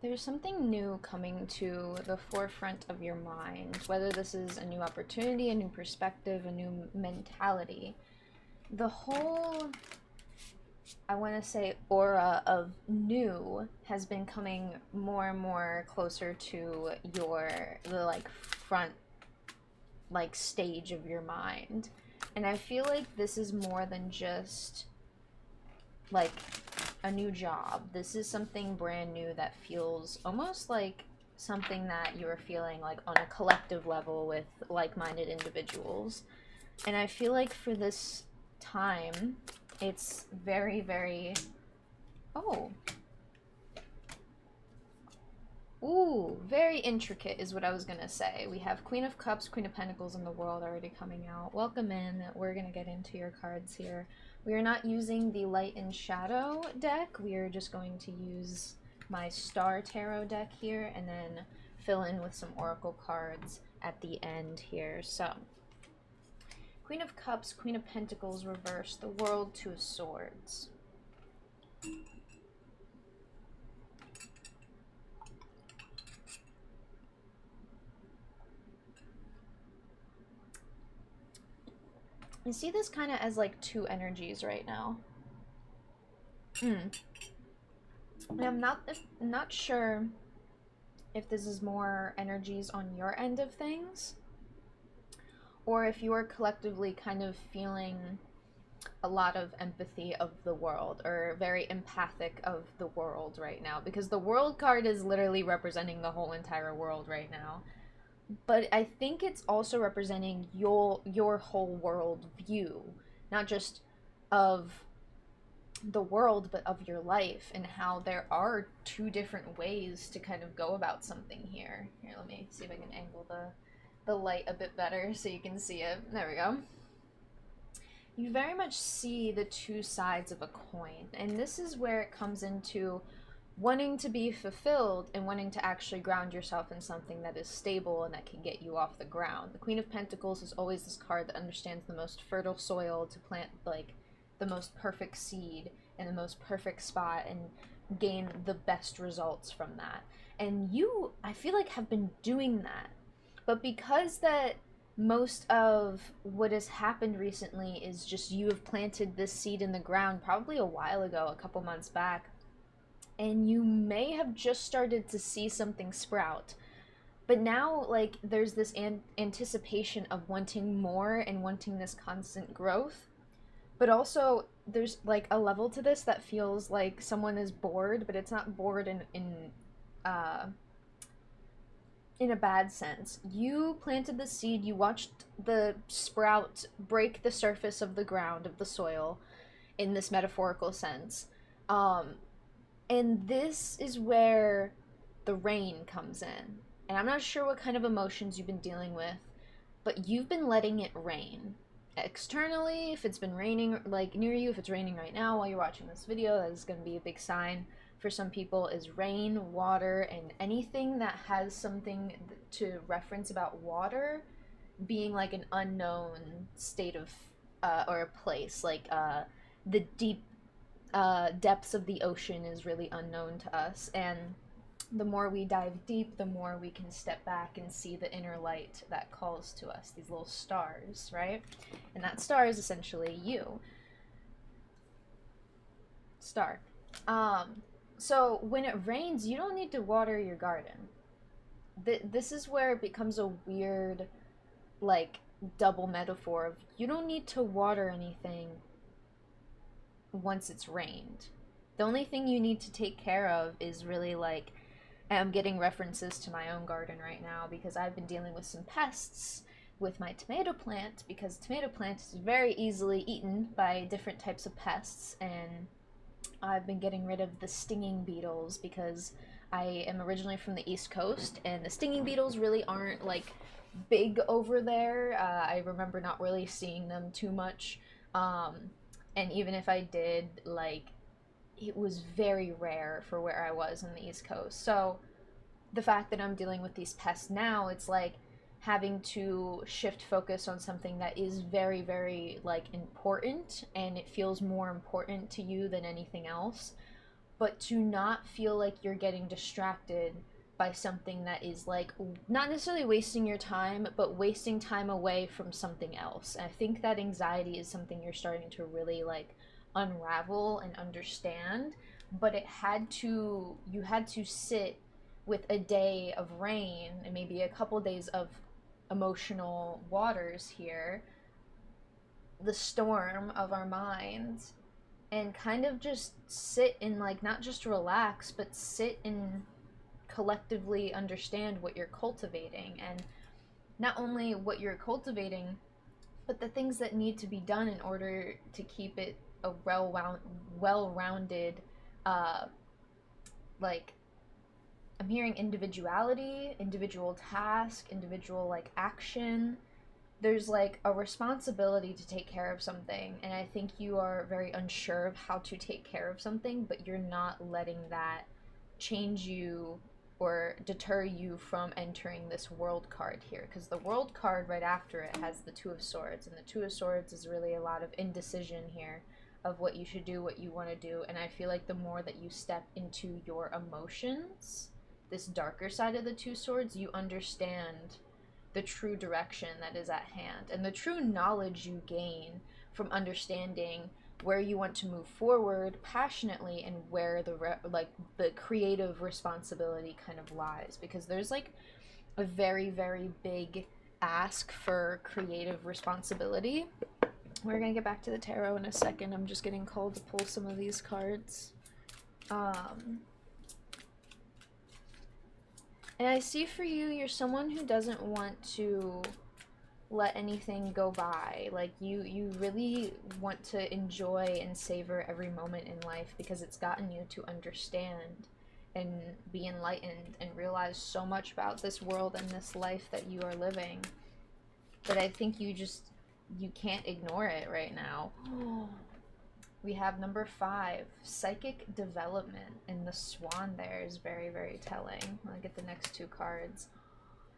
There's something new coming to the forefront of your mind, whether this is a new opportunity, a new perspective, a new mentality. The whole, I want to say, aura of new has been coming more and more closer to the like front, like stage of your mind. And I feel like this is more than just like a new job. This is something brand new that feels almost like something that you're feeling like on a collective level with like-minded individuals. And I feel like for this time, it's very, very. Oh. Ooh, very intricate is what I was gonna say. We have Queen of Cups, Queen of Pentacles, and the World already coming out. Welcome in. We're gonna get into your cards here. We are not using the Light and Shadow deck. We are just going to use my Star Tarot deck here and then fill in with some Oracle cards at the end here. So, Queen of Cups, Queen of Pentacles reversed, the World, Two of Swords. I see this kind of as like two energies right now. And I'm not sure if this is more energies on your end of things, or if you are collectively kind of feeling a lot of empathy of the world, or very empathic of the world right now, because the World card is literally representing the whole entire world right now. But I think it's also representing your whole world view, not just of the world, but of your life, and how there are two different ways to kind of go about something here. Here, let me see if I can angle the light a bit better so you can see it. There we go. You very much see the two sides of a coin, and this is where it comes into wanting to be fulfilled and wanting to actually ground yourself in something that is stable and that can get you off the ground. The Queen of Pentacles is always this card that understands the most fertile soil to plant like the most perfect seed in the most perfect spot and gain the best results from that. And you, I feel like, have been doing that. But because that most of what has happened recently is just you have planted this seed in the ground probably a while ago, a couple months back, and you may have just started to see something sprout. But now, like, there's this anticipation of wanting more and wanting this constant growth. But also, there's like a level to this that feels like someone is bored, but it's not bored uh, in a bad sense. You planted the seed, you watched the sprout break the surface of the ground, of the soil, in this metaphorical sense. Um, and this is where the rain comes in. And I'm not sure what kind of emotions you've been dealing with, but you've been letting it rain. Externally, if it's been raining like near you, if it's raining right now while you're watching this video, that is going to be a big sign for some people, is rain, water, and anything that has something to reference about water being like an unknown state of or a place, like the deep depths of the ocean is really unknown to us. And the more we dive deep, the more we can step back and see the inner light that calls to us, these little stars, right? And that star is essentially you. Star. So when it rains, you don't need to water your garden. This is where it becomes a weird, like, double metaphor of you don't need to water anything once it's rained. The only thing you need to take care of is really like, I'm getting references to my own garden right now because I've been dealing with some pests with my tomato plant, because tomato plant is very easily eaten by different types of pests, and I've been getting rid of the stinging beetles because I am originally from the East Coast and the stinging beetles really aren't like big over there. I remember not really seeing them too much. Um, and even if I did, like, it was very rare for where I was on the East Coast. So the fact that I'm dealing with these pests now, it's like having to shift focus on something that is very, very like important, and it feels more important to you than anything else. but to not feel like you're getting distracted by something that is like not necessarily wasting your time, but wasting time away from something else. And I think that anxiety is something you're starting to really like unravel and understand. But you had to sit with a day of rain and maybe a couple days of emotional waters here, the storm of our minds, and kind of just sit and like not just relax, but sit and collectively understand what you're cultivating, and not only what you're cultivating, but the things that need to be done in order to keep it a well-rounded, uh, like I'm hearing individuality, individual task, individual like action. There's like a responsibility to take care of something, and I think you are very unsure of how to take care of something, but you're not letting that change you or deter you from entering this world card here, because the world card right after it has the Two of Swords, and the Two of Swords is really a lot of indecision here of what you should do, what you want to do. And I feel like the more that you step into your emotions, this darker side of the Two Swords, you understand the true direction that is at hand, and the true knowledge you gain from understanding where you want to move forward passionately, and where the creative responsibility kind of lies, because there's like a very very big ask for creative responsibility. We're gonna get back to the tarot in a second. I'm just getting called to pull some of these cards. And I see for you, you're someone who doesn't want to let anything go by. Like you really want to enjoy and savor every moment in life, because it's gotten you to understand and be enlightened and realize so much about this world and this life that you are living, that I think you can't ignore it right now. We have number 5, psychic development, and the swan there is very, very telling. I'll get the next 2 cards.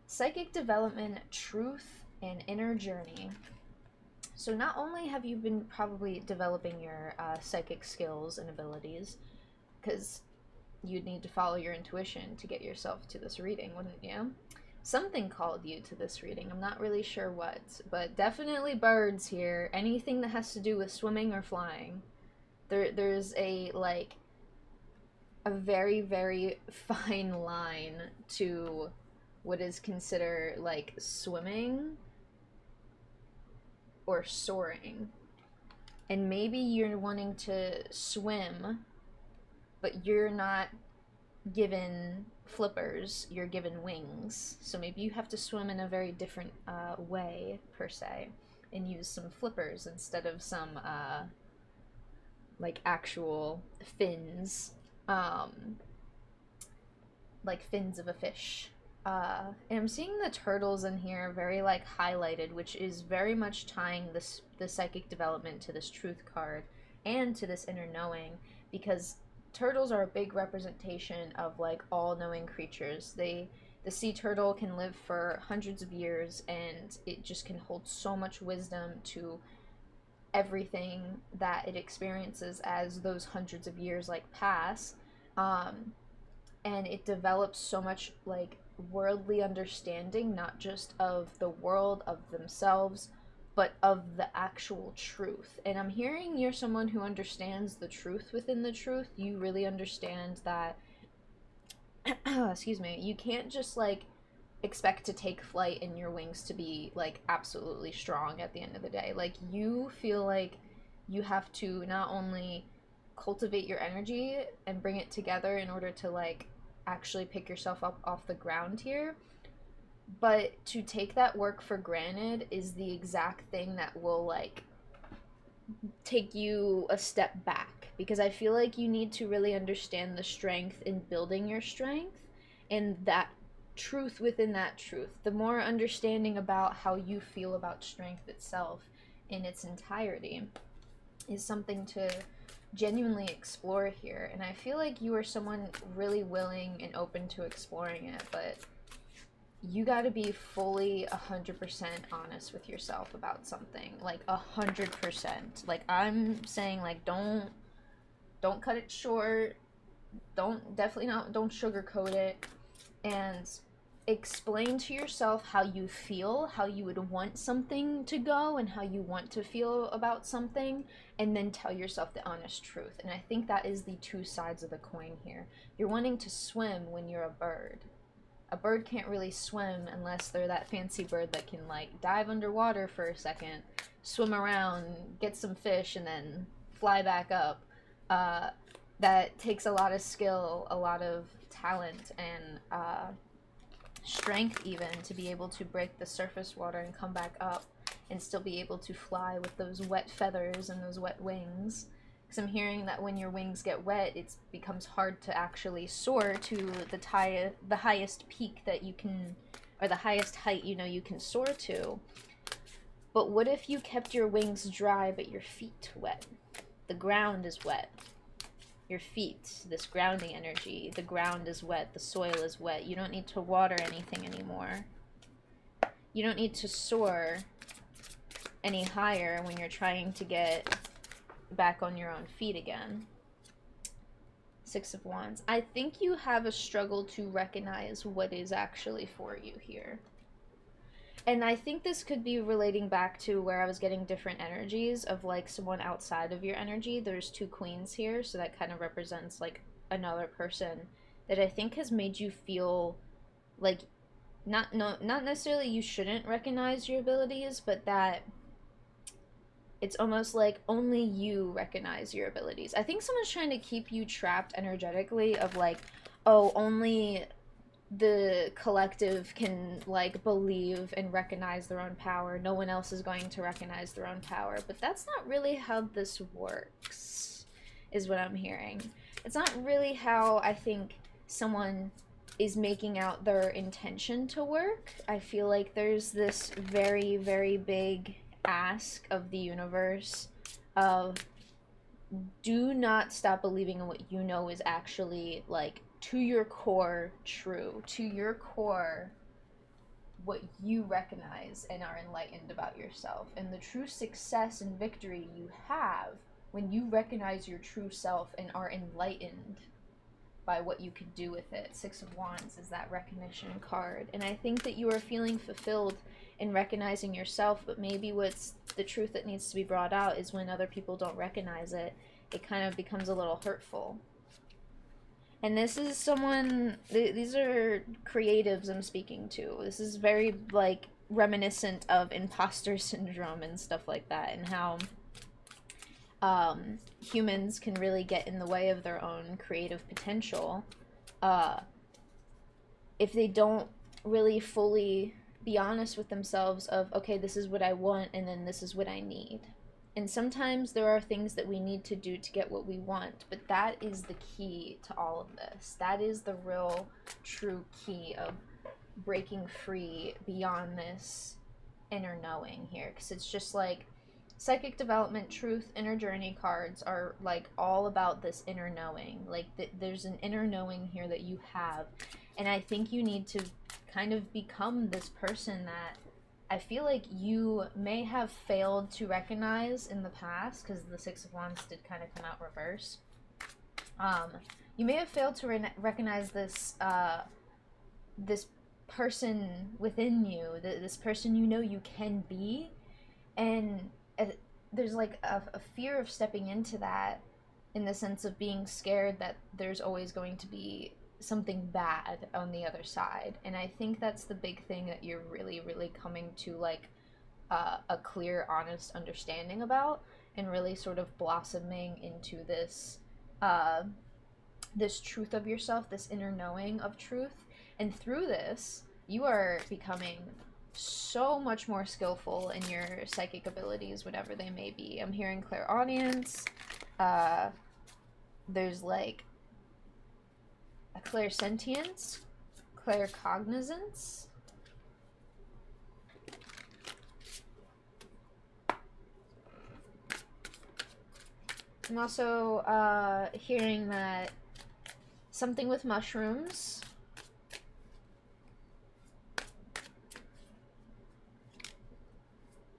Psychic development, truth, and inner journey. So not only have you been probably developing your psychic skills and abilities, because you'd need to follow your intuition to get yourself to this reading, wouldn't you? Something called you to this reading. I'm not really sure what, but definitely birds here. Anything that has to do with swimming or flying. There's a very, very fine line to what is considered like swimming or soaring. And maybe you're wanting to swim, but you're not given flippers, you're given wings. So maybe you have to swim in a very different way, per se, and use some flippers instead of some like actual fins, like fins of a fish. And I'm seeing the turtles in here very like highlighted, which is very much tying the psychic development to this truth card and to this inner knowing, because turtles are a big representation of like all-knowing creatures. The sea turtle can live for hundreds of years, and it just can hold so much wisdom to everything that it experiences as those hundreds of years like pass. And it develops so much like worldly understanding, not just of the world, of themselves, but of the actual truth. And I'm hearing you're someone who understands the truth within the truth. You really understand that excuse me, you can't just like expect to take flight and your wings to be like absolutely strong at the end of the day. Like you feel like you have to not only cultivate your energy and bring it together in order to like actually pick yourself up off the ground here, but to take that work for granted is the exact thing that will like take you a step back, because I feel like you need to really understand the strength in building your strength, and that truth within that truth. The more understanding about how you feel about strength itself in its entirety is something to genuinely explore here. And I feel like you are someone really willing and open to exploring it, but you got to be fully 100% honest with yourself about something, like 100%. Like I'm saying, like don't cut it short. don't sugarcoat it, and explain to yourself how you feel, how you would want something to go, and how you want to feel about something, and then tell yourself the honest truth. And I think that is the two sides of the coin here. You're wanting to swim when you're a bird. A bird can't really swim unless they're that fancy bird that can, like, dive underwater for a second, swim around, get some fish, and then fly back up. That takes a lot of skill, a lot of talent, and strength even, to be able to break the surface water and come back up and still be able to fly with those wet feathers and those wet wings. Because I'm hearing that when your wings get wet, it becomes hard to actually soar to the highest peak that you can, or the highest height you can soar to. But what if you kept your wings dry but your feet wet? The ground is wet. Your feet, this grounding energy, the ground is wet, the soil is wet. You don't need to water anything anymore. You don't need to soar any higher when you're trying to get back on your own feet again. Six of Wands. I think you have a struggle to recognize what is actually for you here. And I think this could be relating back to where I was getting different energies of, like, someone outside of your energy. There's two queens here, so that kind of represents, like, another person that I think has made you feel like not necessarily you shouldn't recognize your abilities, but that it's almost like only you recognize your abilities. I think someone's trying to keep you trapped energetically of, like, oh, only the collective can, like, believe and recognize their own power. No one else is going to recognize their own power. But that's not really how this works, is what I'm hearing. It's not really how I think someone is making out their intention to work. I feel like there's this very, very big ask of the universe of, do not stop believing in what you know is actually, like, to your core true, to your core what you recognize and are enlightened about yourself. And the true success and victory you have when you recognize your true self and are enlightened by what you can do with it. Six of Wands is that recognition card. And I think that you are feeling fulfilled in recognizing yourself, but maybe what's the truth that needs to be brought out is when other people don't recognize it, it kind of becomes a little hurtful. And this is someone, these are creatives I'm speaking to. This is very, like, reminiscent of imposter syndrome and stuff like that, and how humans can really get in the way of their own creative potential if they don't really fully be honest with themselves of, okay, this is what I want, and then this is what I need. And sometimes there are things that we need to do to get what we want, but that is the key to all of this. That is the real, true key of breaking free beyond this inner knowing here. Because it's just like psychic development, truth, inner journey cards are, like, all about this inner knowing. Like, there's an inner knowing here that you have. And I think you need to kind of become this person that I feel like you may have failed to recognize in the past, because the Six of Wands did kind of come out reverse. You may have failed to recognize this this person within you, this person you know you can be, and there's, like, a fear of stepping into that, in the sense of being scared that there's always going to be something bad on the other side. And I think that's the big thing that you're really, really coming to, like, a clear, honest understanding about, and really sort of blossoming into this this truth of yourself, this inner knowing of truth. And through this, you are becoming so much more skillful in your psychic abilities, whatever they may be. I'm hearing clairaudience. There's, like, a clairsentience, claircognizance. I'm also hearing that something with mushrooms.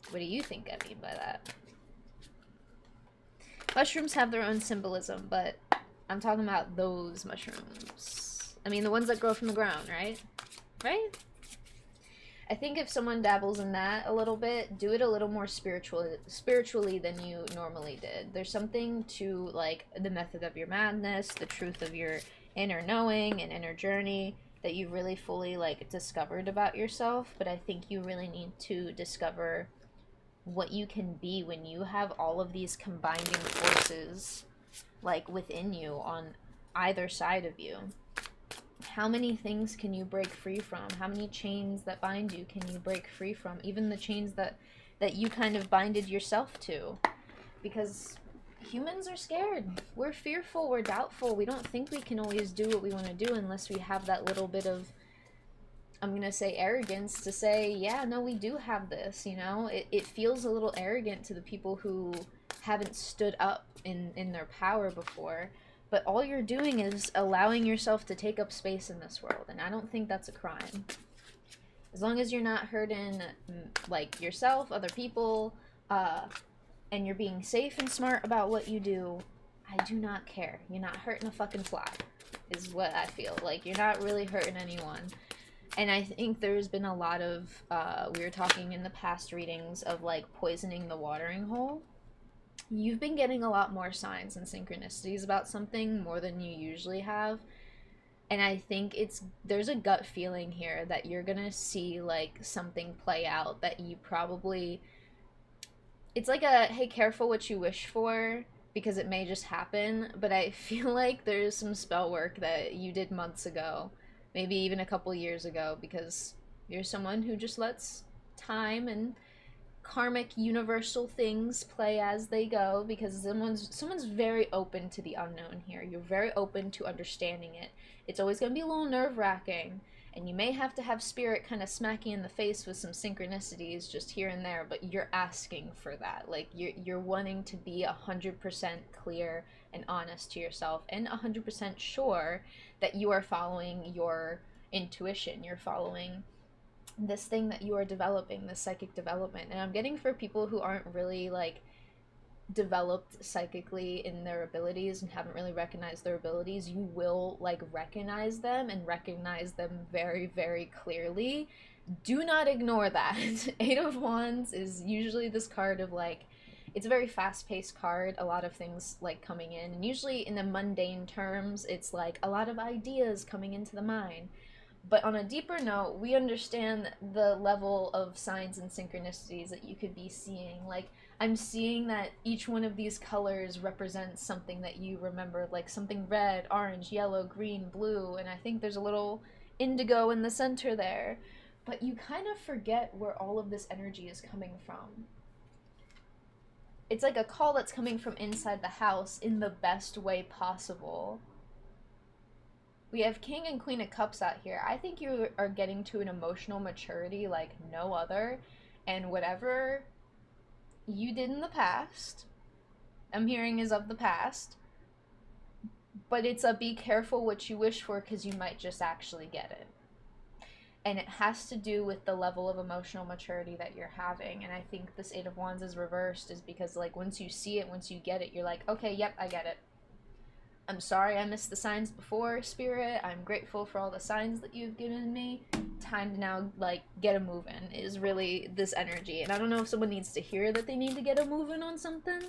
What do you think I mean by that? Mushrooms have their own symbolism, but I'm talking about those mushrooms. I mean, the ones that grow from the ground, right? Right? I think if someone dabbles in that a little bit, do it a little more spiritually than you normally did. There's something to like the method of your madness, the truth of your inner knowing and inner journey that you really fully like discovered about yourself, but I think you really need to discover what you can be when you have all of these combining forces like within you on either side of you. How many things can you break free from? How many chains that bind you can you break free from? Even the chains that you kind of binded yourself to. Because humans are scared. We're fearful, we're doubtful. We don't think we can always do what we want to do unless we have that little bit of, I'm going to say, arrogance to say, yeah, no, we do have this, you know? It feels a little arrogant to the people who haven't stood up in their power before. But all you're doing is allowing yourself to take up space in this world, and I don't think that's a crime. As long as you're not hurting, like, yourself, other people, and you're being safe and smart about what you do, I do not care. You're not hurting a fucking fly, is what I feel. Like, you're not really hurting anyone. And I think there's been a lot of, we were talking in the past readings of, like, poisoning the watering hole. You've been getting a lot more signs and synchronicities about something more than you usually have. And I think there's a gut feeling here that you're gonna see like something play out that you probably, it's like a, hey, careful what you wish for because it may just happen, but I feel like there's some spell work that you did months ago, maybe even a couple years ago, because you're someone who just lets time and karmic universal things play as they go, because someone's very open to the unknown here. You're very open to understanding it. It's always going to be a little nerve-wracking, and you may have to have spirit kind of smack you in the face with some synchronicities just here and there, but you're asking for that. Like you're wanting to be 100% clear and honest to yourself and 100% sure that you are following your intuition. You're following this thing that you are developing, this psychic development. And I'm getting for people who aren't really like developed psychically in their abilities and haven't really recognized their abilities, you will like recognize them and recognize them very, very clearly. Do not ignore that. Eight of Wands is usually this card of like, it's a very fast-paced card, a lot of things like coming in, and usually in the mundane terms it's like a lot of ideas coming into the mind. But on a deeper note, we understand the level of signs and synchronicities that you could be seeing. Like, I'm seeing that each one of these colors represents something that you remember, like something red, orange, yellow, green, blue, and I think there's a little indigo in the center there. But you kind of forget where all of this energy is coming from. It's like a call that's coming from inside the house in the best way possible. We have King and Queen of Cups out here. I think you are getting to an emotional maturity like no other. And whatever you did in the past, I'm hearing is of the past. But it's a be careful what you wish for because you might just actually get it. And it has to do with the level of emotional maturity that you're having. And I think this Eight of Wands is reversed is because like once you see it, once you get it, you're like, okay, yep, I get it. I'm sorry I missed the signs before, Spirit. I'm grateful for all the signs that you've given me. Time to now, like, get a movin' is really this energy. And I don't know if someone needs to hear that they need to get a movin' on something,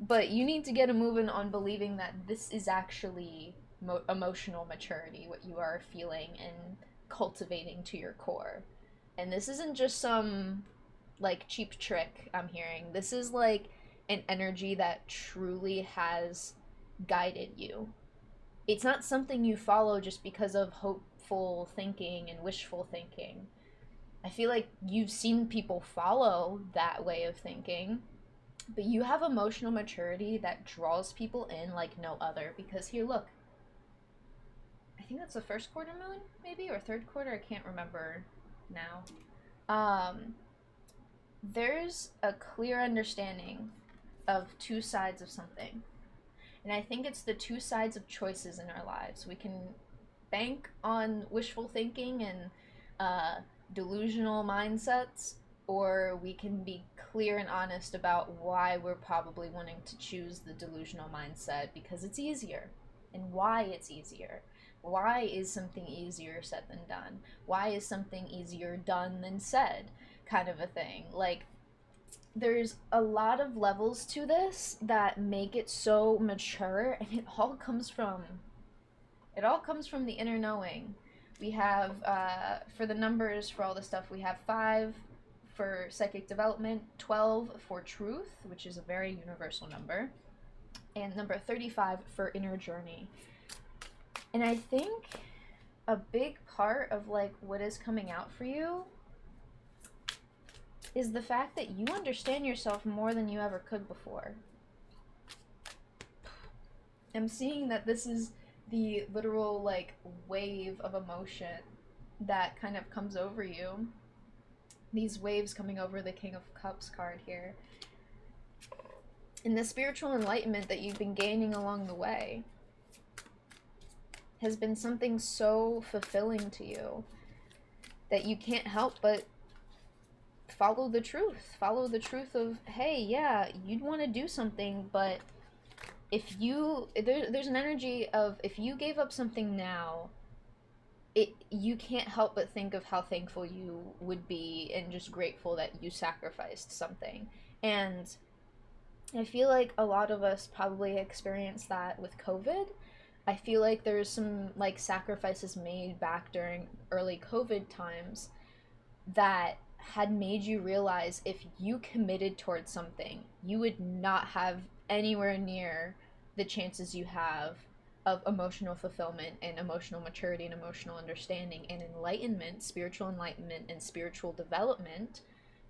but you need to get a movin' on believing that this is actually emotional maturity, what you are feeling and cultivating to your core. And this isn't just some, like, cheap trick I'm hearing. This is, like, an energy that truly has guided you. It's not something you follow just because of hopeful thinking and wishful thinking. I feel like you've seen people follow that way of thinking, but you have emotional maturity that draws people in like no other. Because here, look. I think that's the first quarter moon, maybe, or third quarter. I can't remember now. There's a clear understanding of two sides of something. And I think it's the two sides of choices in our lives. We can bank on wishful thinking and delusional mindsets, or we can be clear and honest about why we're probably wanting to choose the delusional mindset because it's easier. and why it's easier. Why is something easier said than done? Why is something easier done than said? Kind of a thing. Like, there's a lot of levels to this that make it so mature, and it all comes from the inner knowing. We have, for the numbers, for all the stuff, we have 5 for psychic development, 12 for truth, which is a very universal number, and number 35 for inner journey. And I think a big part of like what is coming out for you is the fact that you understand yourself more than you ever could before. I'm seeing that this is the literal like wave of emotion that kind of comes over you. These waves coming over the King of Cups card here. And the spiritual enlightenment that you've been gaining along the way has been something so fulfilling to you that you can't help but follow the truth. Follow the truth of, hey, yeah, you'd want to do something, but if you, there's an energy of, if you gave up something now, you can't help but think of how thankful you would be and just grateful that you sacrificed something. And I feel like a lot of us probably experienced that with COVID. I feel like there's some like sacrifices made back during early COVID times that had made you realize if you committed towards something, you would not have anywhere near the chances you have of emotional fulfillment and emotional maturity and emotional understanding and enlightenment, spiritual enlightenment and spiritual development.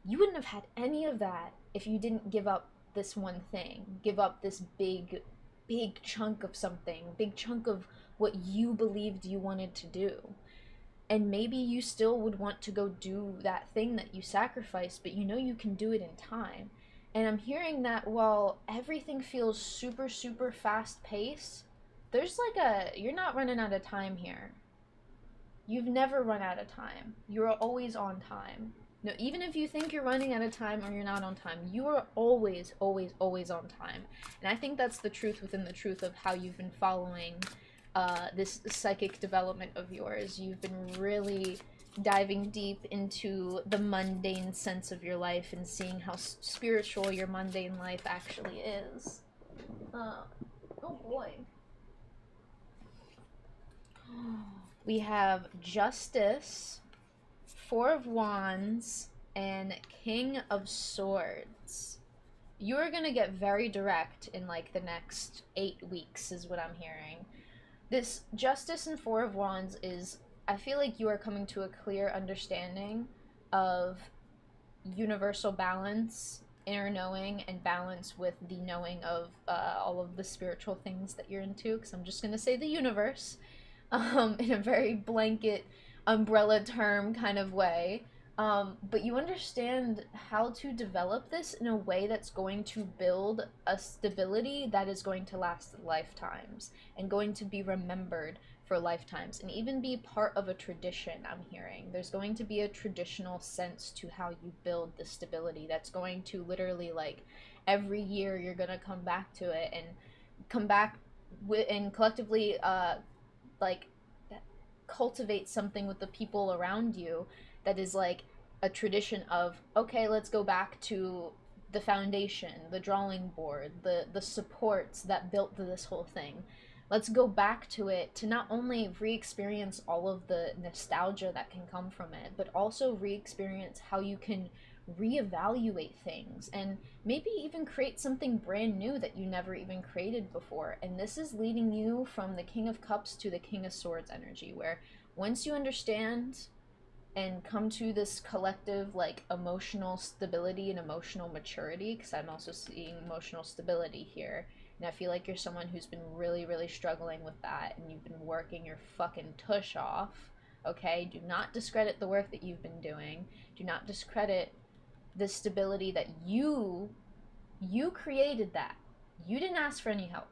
You wouldn't have had any of that if you didn't give up this one thing, give up this big chunk of something, big chunk of what you believed you wanted to do. And maybe you still would want to go do that thing that you sacrificed, but you know you can do it in time. And I'm hearing that while everything feels super, super fast paced, there's like you're not running out of time here. You've never run out of time. You're always on time. No, even if you think you're running out of time or you're not on time, you are always, always, always on time. And I think that's the truth within the truth of how you've been following this psychic development of yours. You've been really diving deep into the mundane sense of your life and seeing how spiritual your mundane life actually is. Oh boy. We have Justice, 4 of Wands, and King of Swords. You're gonna get very direct in like the next 8 weeks is what I'm hearing. This Justice and 4 of Wands is, I feel like you are coming to a clear understanding of universal balance, inner knowing, and balance with the knowing of all of the spiritual things that you're into, because I'm just going to say the universe in a very blanket umbrella term kind of way. But you understand how to develop this in a way that's going to build a stability that is going to last lifetimes and going to be remembered for lifetimes and even be part of a tradition. I'm hearing there's going to be a traditional sense to how you build the stability that's going to literally, like, every year you're going to come back to it and come back with and collectively like cultivate something with the people around you that is like a tradition of, okay, let's go back to the foundation, the drawing board, the supports that built this whole thing. Let's go back to it to not only re-experience all of the nostalgia that can come from it, but also re-experience how you can reevaluate things and maybe even create something brand new that you never even created before. And this is leading you from the King of Cups to the King of Swords energy, where once you understand and come to this collective like emotional stability and emotional maturity, because I'm also seeing emotional stability here, and I feel like you're someone who's been really, really struggling with that, and you've been working your fucking tush off. Okay, do not discredit the work that you've been doing. Do not discredit the stability that you created. That you didn't ask for any help.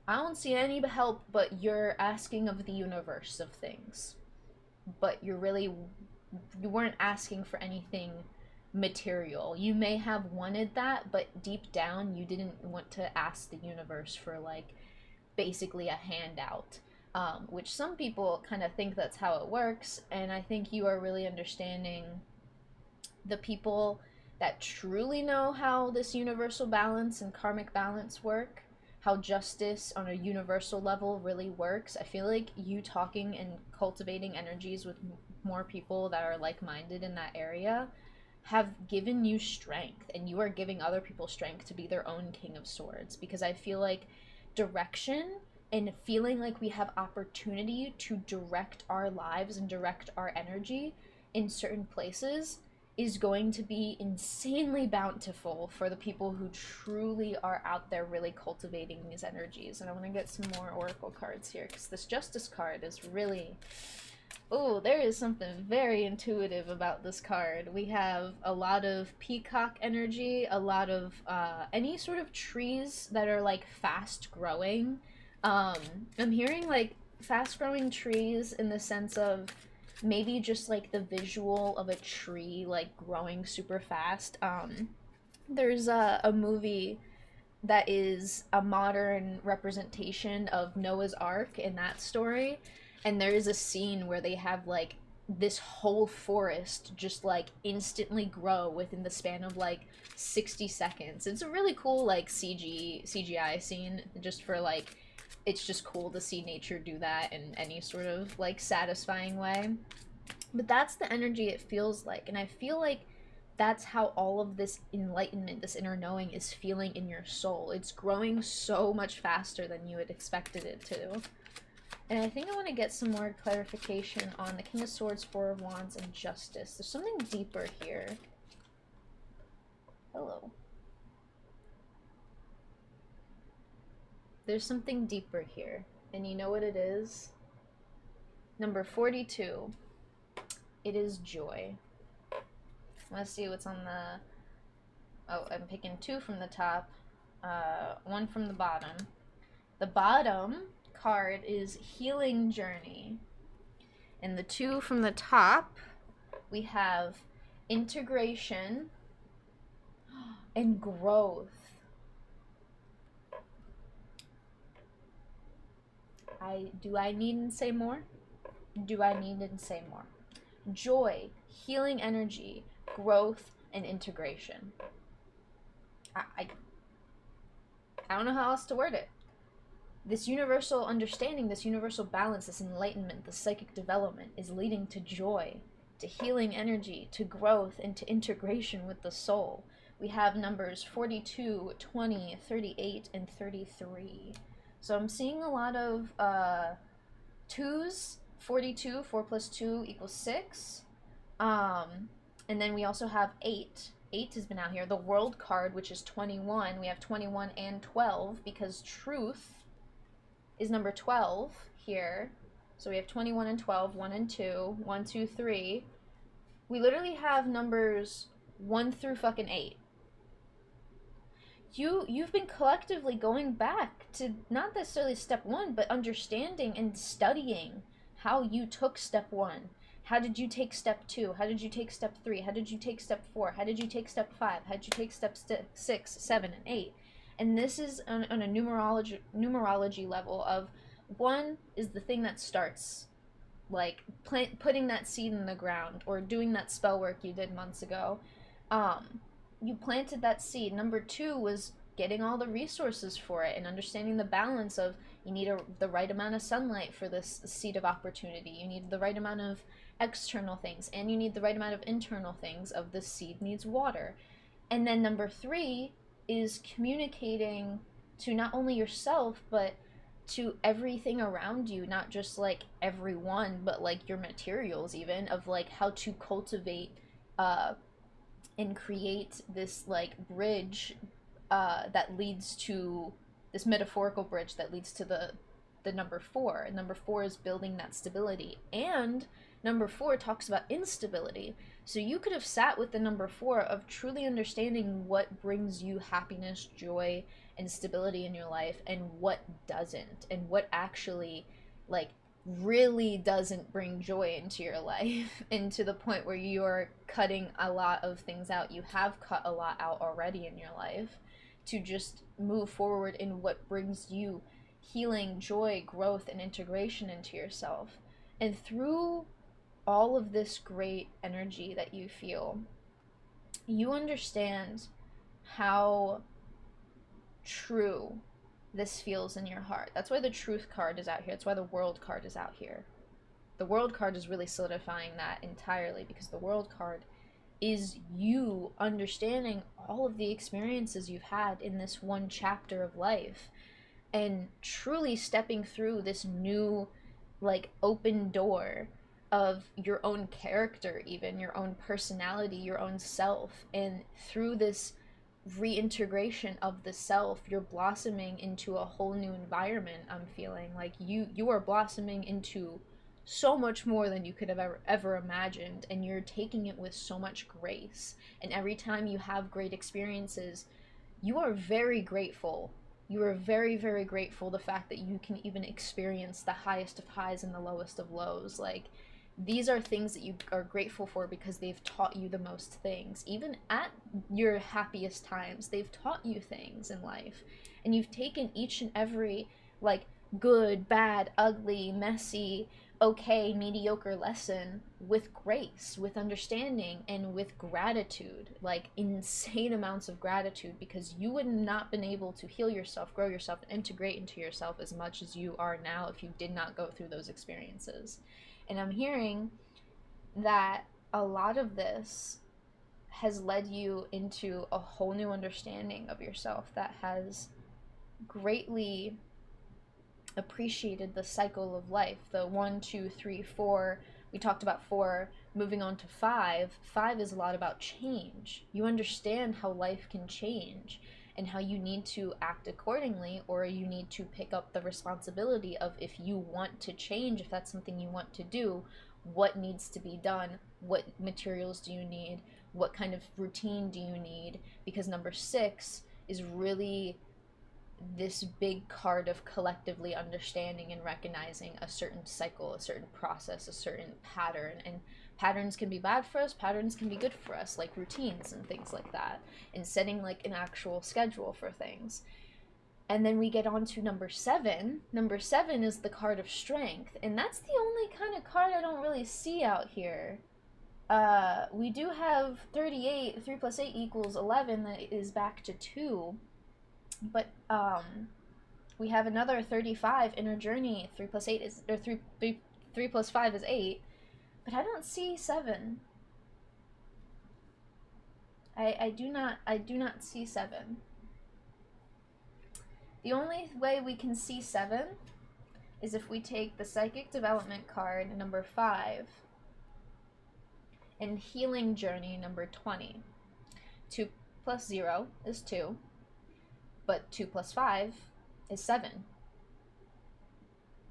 I don't see any help, but you're asking of the universe of things. But you weren't asking for anything material. You may have wanted that, but deep down you didn't want to ask the universe for like basically a handout, which some people kind of think that's how it works. And I think you are really understanding the people that truly know how this universal balance and karmic balance work, how justice on a universal level really works. I feel like you talking and cultivating energies with more people that are like minded in that area have given you strength, and you are giving other people strength to be their own King of Swords, because I feel like direction and feeling like we have opportunity to direct our lives and direct our energy in certain places is going to be insanely bountiful for the people who truly are out there really cultivating these energies. And I want to get some more oracle cards here, because this Justice card is really... Oh, there is something very intuitive about this card. We have a lot of peacock energy, a lot of any sort of trees that are like fast growing. I'm hearing like fast growing trees in the sense of maybe just like the visual of a tree like growing super fast. There's a movie that is a modern representation of Noah's Ark in that story, and there is a scene where they have like this whole forest just like instantly grow within the span of like 60 seconds. It's a really cool like CGI scene, just for like, it's just cool to see nature do that in any sort of like satisfying way. But that's the energy it feels like, and I feel like that's how all of this enlightenment, this inner knowing, is feeling in your soul. It's growing so much faster than you had expected it to. And I think I want to get some more clarification on the King of Swords, Four of Wands, and Justice. There's something deeper here. Hello. There's something deeper here. And you know what it is? Number 42. It is joy. Let's see what's on the... Oh, I'm picking two from the top, one from the bottom. The bottom card is Healing Journey. And the two from the top, we have Integration and Growth. Do I need to say more? Do I need to say more? Joy, healing energy, growth, and integration. I don't know how else to word it. This universal understanding, this universal balance, this enlightenment, this psychic development is leading to joy, to healing energy, to growth, and to integration with the soul. We have numbers 42, 20, 38, and 33. So I'm seeing a lot of twos. 42, 4 plus 2 equals 6. And then we also have 8. 8 has been out here. The World card, which is 21. We have 21 and 12 because truth is number 12 here. So we have 21 and 12, 1 and 2, 1, 2, 3. We literally have numbers 1 through fucking 8. You've been collectively going back to not necessarily step 1, but understanding and studying how you took step 1. How did you take step 2? How did you take step 3? How did you take step 4? How did you take step 5? How did you take step 6, 7, and 8? And this is on a numerology level of 1 is the thing that starts, like putting that seed in the ground or doing that spell work you did months ago. You planted that seed. Number 2 was getting all the resources for it and understanding the balance of you need the right amount of sunlight for this seed of opportunity. You need the right amount of external things, and you need the right amount of internal things of the seed needs water. And then number 3 is communicating to not only yourself, but to everything around you, not just like everyone, but like your materials even, of like how to cultivate and create this like bridge that leads to this metaphorical bridge that leads to the number 4. And number 4 is building that stability, and number 4 talks about instability. So you could have sat with the number 4 of truly understanding what brings you happiness, joy, and stability in your life, and what doesn't, and what actually like really doesn't bring joy into your life, and to the point where you're cutting a lot of things out. You have cut a lot out already in your life to just move forward in what brings you healing, joy, growth, and integration into yourself. And through all of this great energy that you feel, you understand how true this feels in your heart. That's why the truth card is out here. That's why the world card is out here. The world card is really solidifying that entirely, because the world card is you understanding all of the experiences you've had in this one chapter of life and truly stepping through this new, like, open door of your own character, even your own personality, your own self. And through this reintegration of the self, you're blossoming into a whole new environment. I'm feeling like you are blossoming into so much more than you could have ever imagined, and you're taking it with so much grace. And every time you have great experiences, you are very grateful. You are very, very grateful the fact that you can even experience the highest of highs and the lowest of lows. Like, these are things that you are grateful for because they've taught you the most things. Even at your happiest times, they've taught you things in life. And you've taken each and every, like, good, bad, ugly, messy, okay, mediocre lesson with grace, with understanding, and with gratitude, like insane amounts of gratitude, because you would not been able to heal yourself, grow yourself, and integrate into yourself as much as you are now if you did not go through those experiences. And I'm hearing that a lot of this has led you into a whole new understanding of yourself that has greatly appreciated the cycle of life. The 1, 2, 3, 4. We talked about 4. Moving on to 5. 5 is a lot about change. You understand how life can change and how you need to act accordingly, or you need to pick up the responsibility of, if you want to change, if that's something you want to do, what needs to be done, what materials do you need, what kind of routine do you need, because number 6 is really this big card of collectively understanding and recognizing a certain cycle, a certain process, a certain pattern. And patterns can be bad for us, patterns can be good for us, like routines and things like that, and setting like an actual schedule for things. And then we get on to number 7. Number 7 is the card of strength, and that's the only kind of card I don't really see out here. We do have 38, 3 plus 8 equals 11, that is back to 2. But we have another 35, inner journey. 3 plus 8 is, or 3 plus 5 is 8. But I don't see 7. I do not see 7. The only way we can see 7 is if we take the psychic development card number 5 and healing journey number 20. 2 plus 0 is 2, but 2 plus 5 is 7.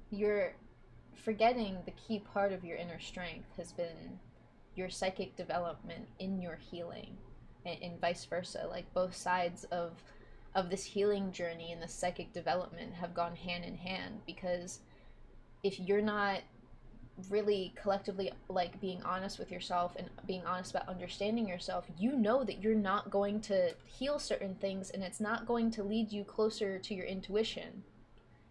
You're forgetting the key part of your inner strength has been your psychic development in your healing, and vice versa. Like, both sides of this healing journey and the psychic development have gone hand in hand, because if you're not really collectively, like, being honest with yourself and being honest about understanding yourself, you know that you're not going to heal certain things, and it's not going to lead you closer to your intuition.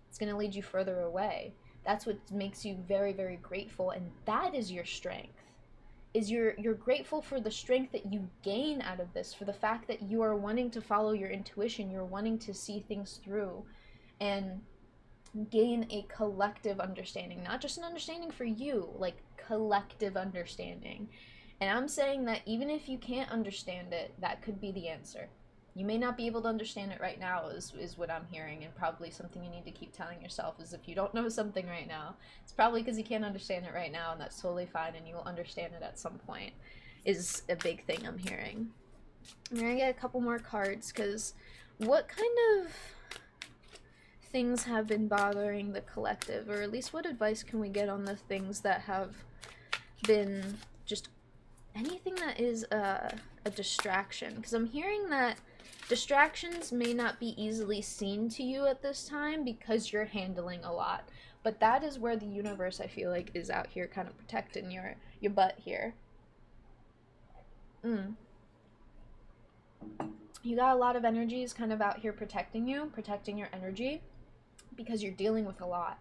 It's going to lead you further away. That's what makes you very, very grateful, and that is your strength. Is you're grateful for the strength that you gain out of this, for the fact that you are wanting to follow your intuition, you're wanting to see things through and gain a collective understanding, not just an understanding for you, like collective understanding. And I'm saying that even if you can't understand it, that could be the answer. You may not be able to understand it right now, is what I'm hearing, and probably something you need to keep telling yourself is, if you don't know something right now, it's probably because you can't understand it right now, and that's totally fine, and you will understand it at some point, is a big thing I'm hearing. I'm gonna get a couple more cards, because what kind of things have been bothering the collective, or at least what advice can we get on the things that have been just anything that is a distraction? Because I'm hearing that distractions may not be easily seen to you at this time because you're handling a lot, but that is where the universe, I feel like, is out here kind of protecting your butt here. You got a lot of energies kind of out here protecting you, protecting your energy. because you're dealing with a lot.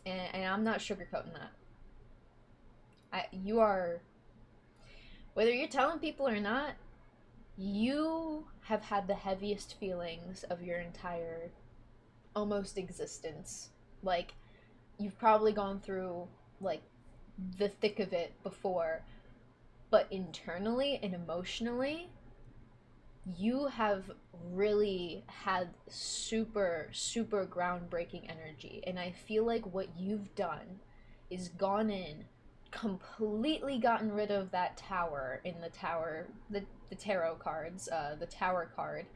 And I'm not sugarcoating that. You are, whether you're telling people or not, you have had the heaviest feelings of your entire almost existence. Like, you've probably gone through, like, the thick of it before, but internally and emotionally, you have really had super, super groundbreaking energy. And I feel like what you've done is gone in, completely gotten rid of that tower in the tower, the tarot cards, the tower card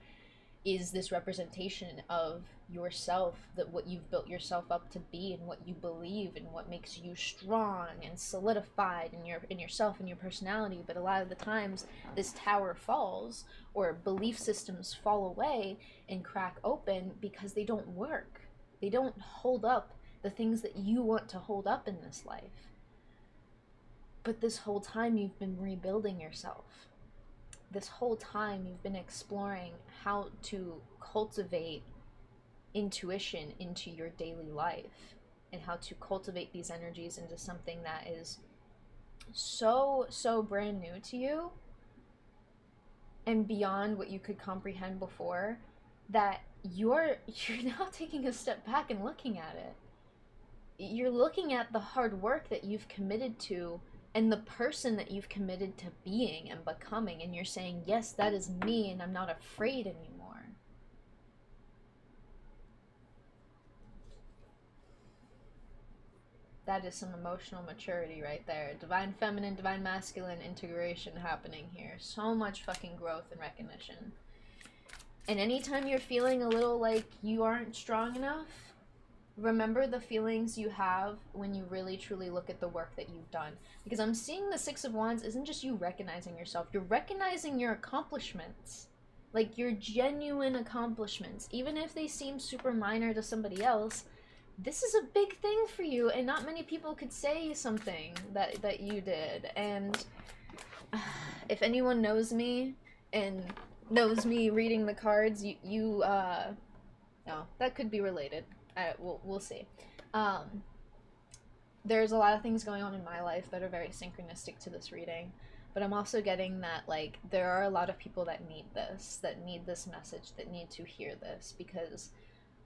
is this representation of yourself, that what you've built yourself up to be and what you believe and what makes you strong and solidified in yourself and your personality. But a lot of the times this tower falls, or belief systems fall away and crack open because they don't work. They don't hold up the things that you want to hold up in this life. But this whole time you've been rebuilding yourself. This whole time you've been exploring how to cultivate intuition into your daily life, and how to cultivate these energies into something that is so brand new to you and beyond what you could comprehend before, that you're now taking a step back and looking at it. You're looking at the hard work that you've committed to and the person that you've committed to being and becoming, and you're saying, yes, that is me, and I'm not afraid anymore. That is some emotional maturity right there. Divine feminine, divine masculine integration happening here. So much fucking growth and recognition. And anytime you're feeling a little like you aren't strong enough, remember the feelings you have when you really truly look at the work that you've done. Because I'm seeing the Six of Wands isn't just you recognizing yourself, you're recognizing your accomplishments. Like, your genuine accomplishments. Even if they seem super minor to somebody else, this is a big thing for you, and not many people could say something that you did. And if anyone knows me and knows me reading the cards, no, that could be related. We'll see. There's a lot of things going on in my life that are very synchronistic to this reading, but I'm also getting that, like, there are a lot of people that need this message, that need to hear this, because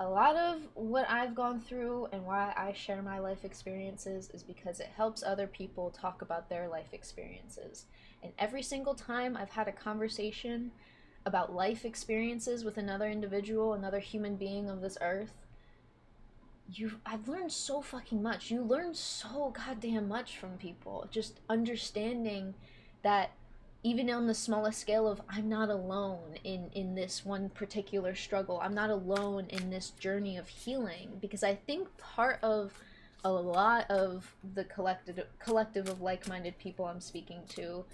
a lot of what I've gone through and why I share my life experiences is because it helps other people talk about their life experiences. And every single time I've had a conversation about life experiences with another individual, another human being of this earth, I've learned so fucking much. You learn so goddamn much from people. Just understanding that even on the smallest scale of, I'm not alone in this one particular struggle. I'm not alone in this journey of healing. Because I think part of a lot of the collective of like-minded people I'm speaking to,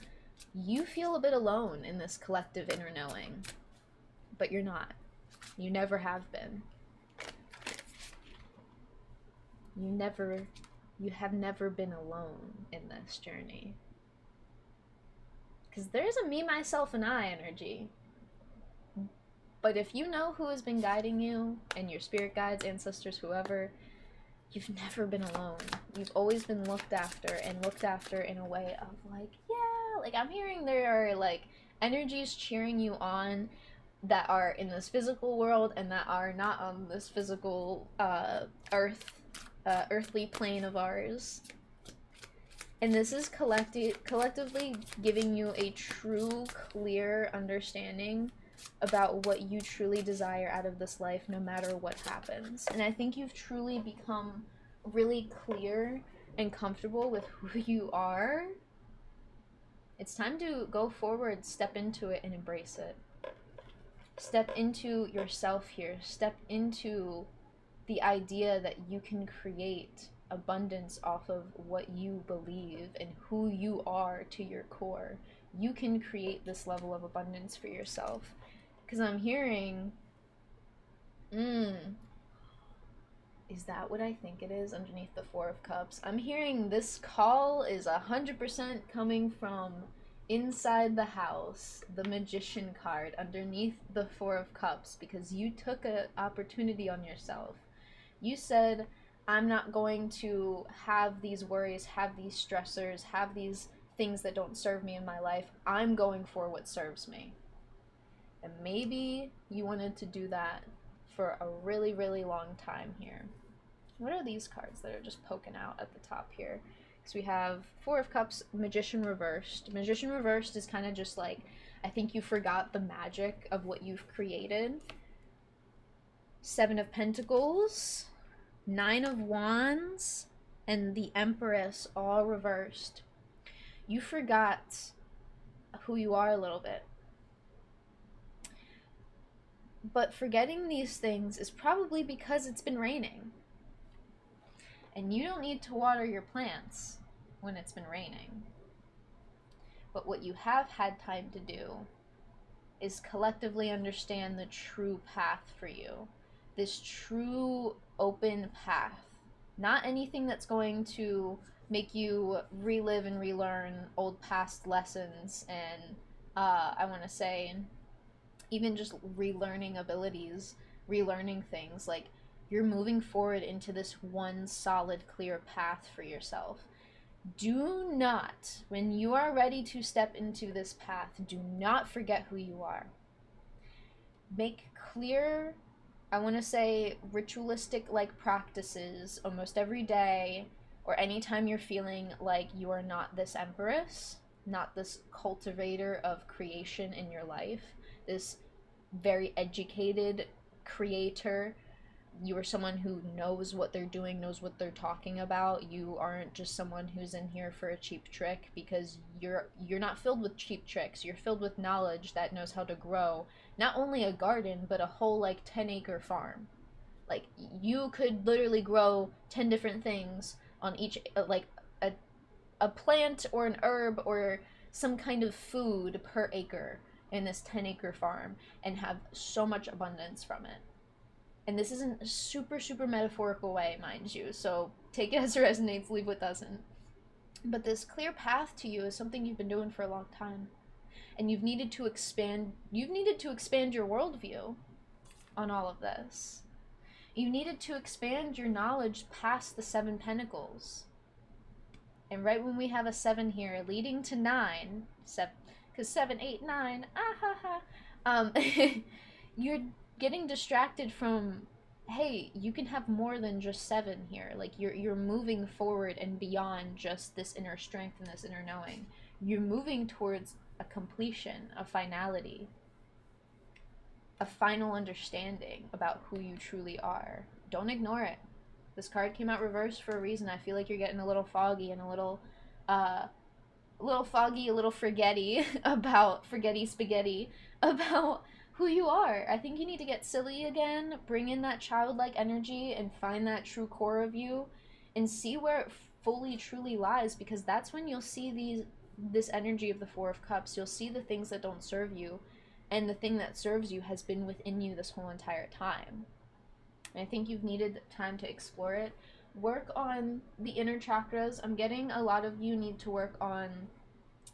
you feel a bit alone in this collective inner knowing. But you're not. You never have been. You have never been alone in this journey. Because there's a me, myself, and I energy. But if you know who has been guiding you, and your spirit guides, ancestors, whoever, you've never been alone. You've always been looked after, and looked after in a way of, like, yeah, like, I'm hearing there are, like, energies cheering you on that are in this physical world and that are not on this physical earthly plane of ours. And this is collectively giving you a true, clear understanding about what you truly desire out of this life, no matter what happens. And I think you've truly become really clear and comfortable with who you are. It's time to go forward, step into it, and embrace it. Step into yourself here. Step into the idea that you can create abundance off of what you believe and who you are to your core. You can create this level of abundance for yourself. Because I'm hearing, is that what I think it is underneath the Four of Cups? I'm hearing this call is 100% coming from inside the house, the Magician card underneath the Four of Cups, because you took an opportunity on yourself. You said, I'm not going to have these worries, have these stressors, have these things that don't serve me in my life. I'm going for what serves me. And maybe you wanted to do that for a really, really long time here. What are these cards that are just poking out at the top here? So we have Four of Cups, Magician reversed. Magician reversed is kind of just like, I think you forgot the magic of what you've created. Seven of Pentacles, Nine of Wands, and the Empress all reversed. You forgot who you are a little bit. But forgetting these things is probably because it's been raining. And you don't need to water your plants when it's been raining. But what you have had time to do is collectively understand the true path for you. This true open path. Not anything that's going to make you relive and relearn old past lessons and, I want to say, even just relearning abilities, relearning things. Like, you're moving forward into this one solid, clear path for yourself. Do not, when you are ready to step into this path, do not forget who you are. Make clear, I want to say, ritualistic like practices almost every day, or anytime you're feeling like you are not this empress, not this cultivator of creation in your life, this very educated creator. You are someone who knows what they're doing, knows what they're talking about. You aren't just someone who's in here for a cheap trick, because you're not filled with cheap tricks. You're filled with knowledge that knows how to grow not only a garden, but a whole like 10-acre farm. Like, you could literally grow 10 different things on each, like a plant or an herb or some kind of food per acre in this 10-acre farm, and have so much abundance from it. And this isn't a super, super metaphorical way, mind you, so take it as it resonates, leave what doesn't. But this clear path to you is something you've been doing for a long time. And you've needed to expand your worldview on all of this. You needed to expand your knowledge past the Seven Pentacles. And right when we have a 7 here, leading to 9, because 7, 8, 9, you're getting distracted from, hey, you can have more than just 7 here. Like, you're moving forward and beyond just this inner strength and this inner knowing. You're moving towards a completion, a finality, a final understanding about who you truly are. Don't ignore it. This card came out reversed for a reason. I feel like you're getting a little foggy and a little foggy, a little forgetty spaghetti about who you are. I think you need to get silly again, bring in that childlike energy, and find that true core of you, and see where it fully, truly lies, because that's when you'll see this energy of the Four of Cups. You'll see the things that don't serve you, and the thing that serves you has been within you this whole entire time. And I think you've needed time to explore it. Work on the inner chakras. I'm getting a lot of you need to work on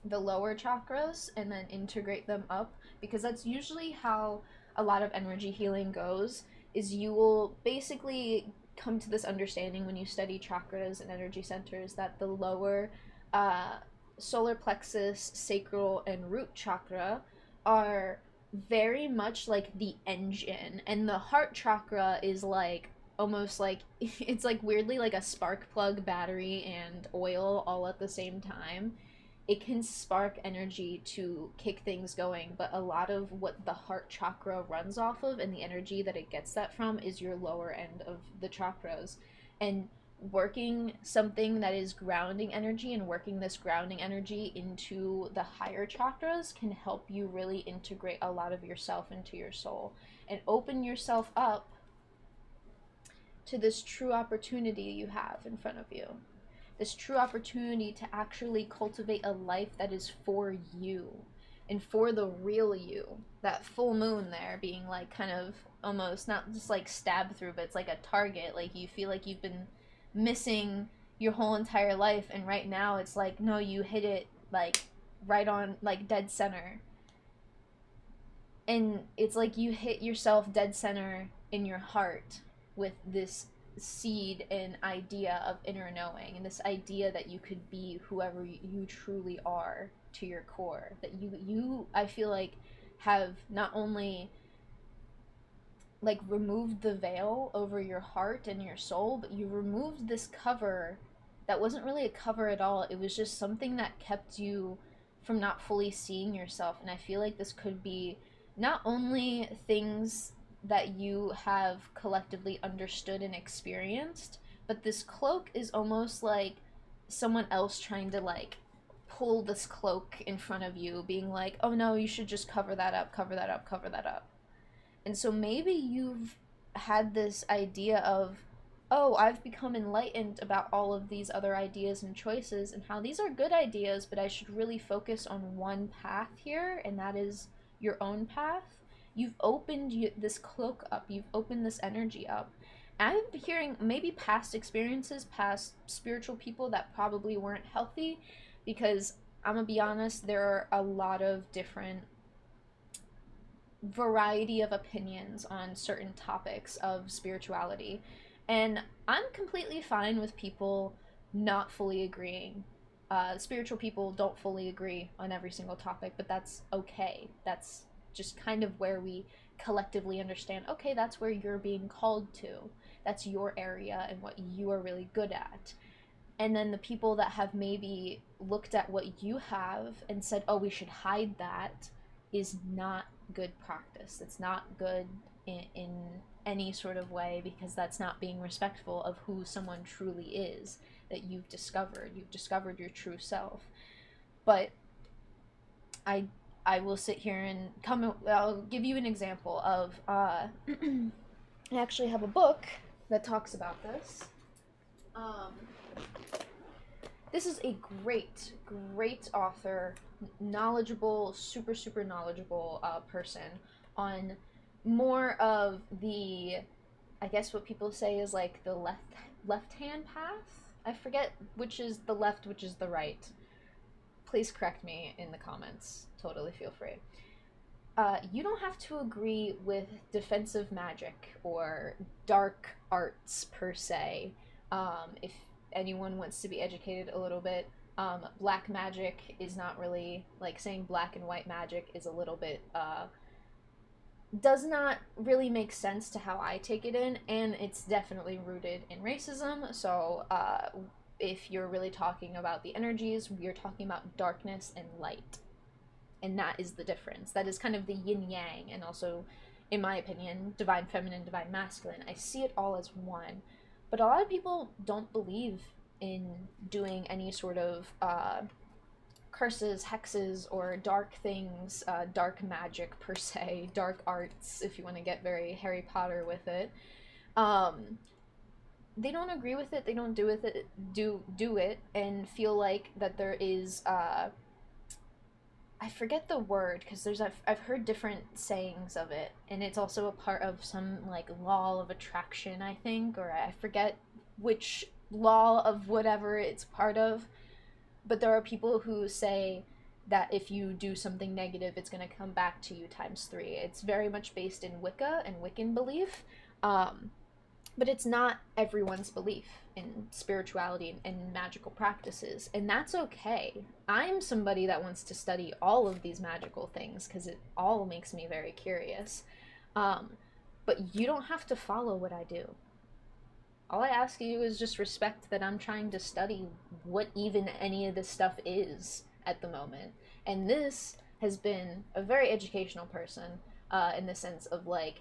the lower chakras and then integrate them up, because that's usually how a lot of energy healing goes, is you will basically come to this understanding when you study chakras and energy centers that the lower solar plexus, sacral, and root chakra are very much like the engine, and the heart chakra is like almost like it's like weirdly like a spark plug, battery and oil all at the same time. It can spark energy to kick things going, but a lot of what the heart chakra runs off of and the energy that it gets that from is your lower end of the chakras. And working something that is grounding energy and working this grounding energy into the higher chakras can help you really integrate a lot of yourself into your soul and open yourself up to this true opportunity you have in front of you. This true opportunity to actually cultivate a life that is for you and for the real you. That full moon there being like kind of almost not just like stabbed through, but it's like a target. Like, you feel like you've been missing your whole entire life, and right now it's like, no, you hit it like right on, like, dead center. And it's like you hit yourself dead center in your heart with this seed and idea of inner knowing, and this idea that you could be whoever you truly are to your core, that you I feel like have not only like removed the veil over your heart and your soul, but you removed this cover that wasn't really a cover at all. It was just something that kept you from not fully seeing yourself. And I feel like this could be not only things that you have collectively understood and experienced, but this cloak is almost like someone else trying to like pull this cloak in front of you, being like, oh no, you should just cover that up, cover that up, cover that up. And so maybe you've had this idea of, oh, I've become enlightened about all of these other ideas and choices and how these are good ideas, but I should really focus on one path here, and that is your own path. You've opened this cloak up, you've opened this energy up. I'm hearing maybe past experiences, past spiritual people that probably weren't healthy, because I'm gonna be honest, there are a lot of different variety of opinions on certain topics of spirituality. And I'm completely fine with people not fully agreeing. Spiritual people don't fully agree on every single topic, but that's okay. That's just kind of where we collectively understand, okay, that's where you're being called to. That's your area and what you are really good at. And then the people that have maybe looked at what you have and said, oh, we should hide that, is not good practice. It's not good in any sort of way, because that's not being respectful of who someone truly is that you've discovered. You've discovered your true self. But I will sit here and I'll give you an example of I actually have a book that talks about this. This is a great author, knowledgeable, super knowledgeable person on more of the, I guess what people say is like the left hand path. I forget which is the left, which is the right. Please correct me in the comments. Totally feel free. You don't have to agree with defensive magic or dark arts per se. If anyone wants to be educated a little bit, black magic is not really, like saying black and white magic is a little bit, does not really make sense to how I take it in, and it's definitely rooted in racism. So if you're really talking about the energies, we're talking about darkness and light. And that is the difference. That is kind of the yin yang, and also, in my opinion, divine feminine, divine masculine. I see it all as one. But a lot of people don't believe in doing any sort of curses, hexes, or dark things, dark magic per se, dark arts, if you want to get very Harry Potter with it. They don't agree with it. They don't do with it. Do it, and feel like that there is. I forget the word, because I've heard different sayings of it, and it's also a part of some like law of attraction, I think, or I forget which law of whatever it's part of. But there are people who say that if you do something negative, it's going to come back to you times three. It's very much based in Wicca and Wiccan belief. But it's not everyone's belief in spirituality and magical practices, and that's okay. I'm somebody that wants to study all of these magical things because it all makes me very curious. But you don't have to follow what I do. All I ask you is just respect that I'm trying to study what even any of this stuff is at the moment. And this has been a very educational person, in the sense of like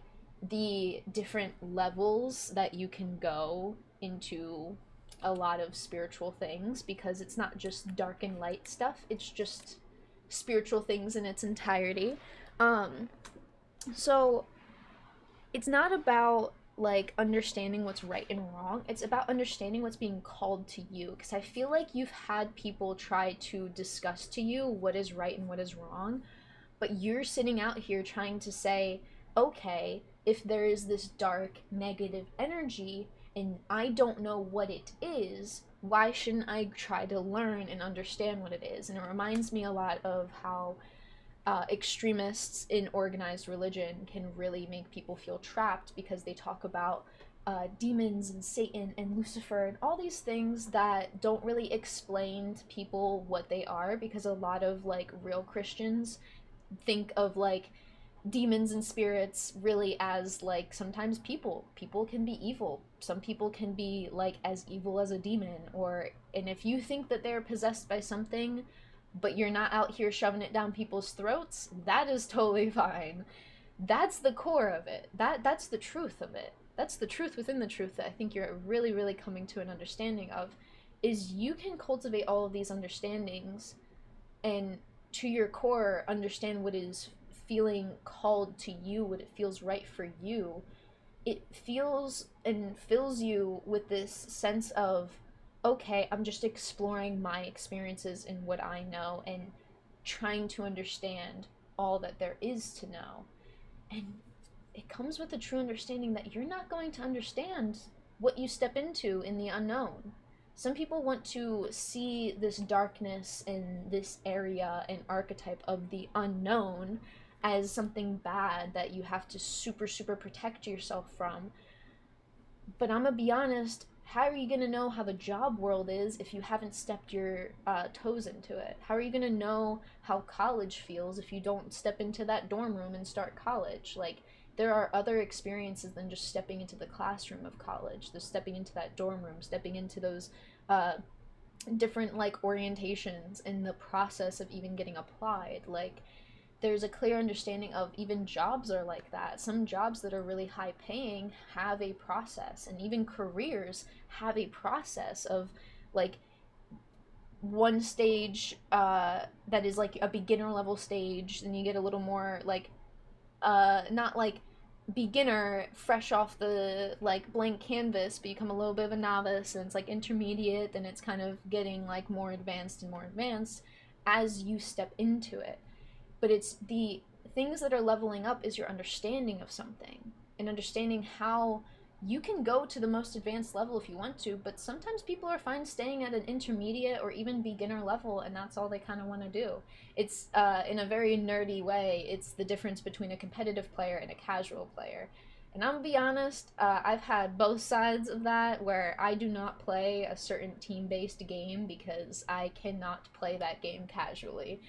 the different levels that you can go into a lot of spiritual things, because it's not just dark and light stuff, it's just spiritual things in its entirety. So it's not about like understanding what's right and wrong, it's about understanding what's being called to you, because I feel like you've had people try to discuss to you what is right and what is wrong, but you're sitting out here trying to say, okay, if there is this dark negative energy and I don't know what it is, why shouldn't I try to learn and understand what it is? And it reminds me a lot of how extremists in organized religion can really make people feel trapped, because they talk about demons and Satan and Lucifer and all these things that don't really explain to people what they are, because a lot of like real Christians think of like demons and spirits really as like sometimes people can be evil, some people can be like as evil as a demon, or and if you think that they're possessed by something but you're not out here shoving it down people's throats, that is totally fine. That's the core of it. That's the truth of it. That's the truth within the truth that I think you're really coming to an understanding of, is you can cultivate all of these understandings and to your core understand what is feeling called to you, what it feels right for you. It feels and fills you with this sense of, okay, I'm just exploring my experiences and what I know and trying to understand all that there is to know. And it comes with a true understanding that you're not going to understand what you step into in the unknown. Some people want to see this darkness in this area and archetype of the unknown as something bad that you have to super protect yourself from. But I'm gonna be honest, how are you gonna know how the job world is if you haven't stepped your toes into it? How are you gonna know how college feels if you don't step into that dorm room and start college? Like, there are other experiences than just stepping into the classroom of college. There's stepping into that dorm room, stepping into those uh, different like orientations in the process of even getting applied. Like, there's a clear understanding of even jobs are like that. Some jobs that are really high paying have a process, and even careers have a process of like one stage that is like a beginner level stage, and you get a little more like not like beginner fresh off the like blank canvas, but you become a little bit of a novice, and it's like intermediate, and it's kind of getting like more advanced and more advanced as you step into it. But it's the things that are leveling up is your understanding of something and understanding how you can go to the most advanced level if you want to, but sometimes people are fine staying at an intermediate or even beginner level, and that's all they kind of want to do. It's in a very nerdy way, it's the difference between a competitive player and a casual player. And I'm gonna be honest, I've had both sides of that, where I do not play a certain team-based game because I cannot play that game casually.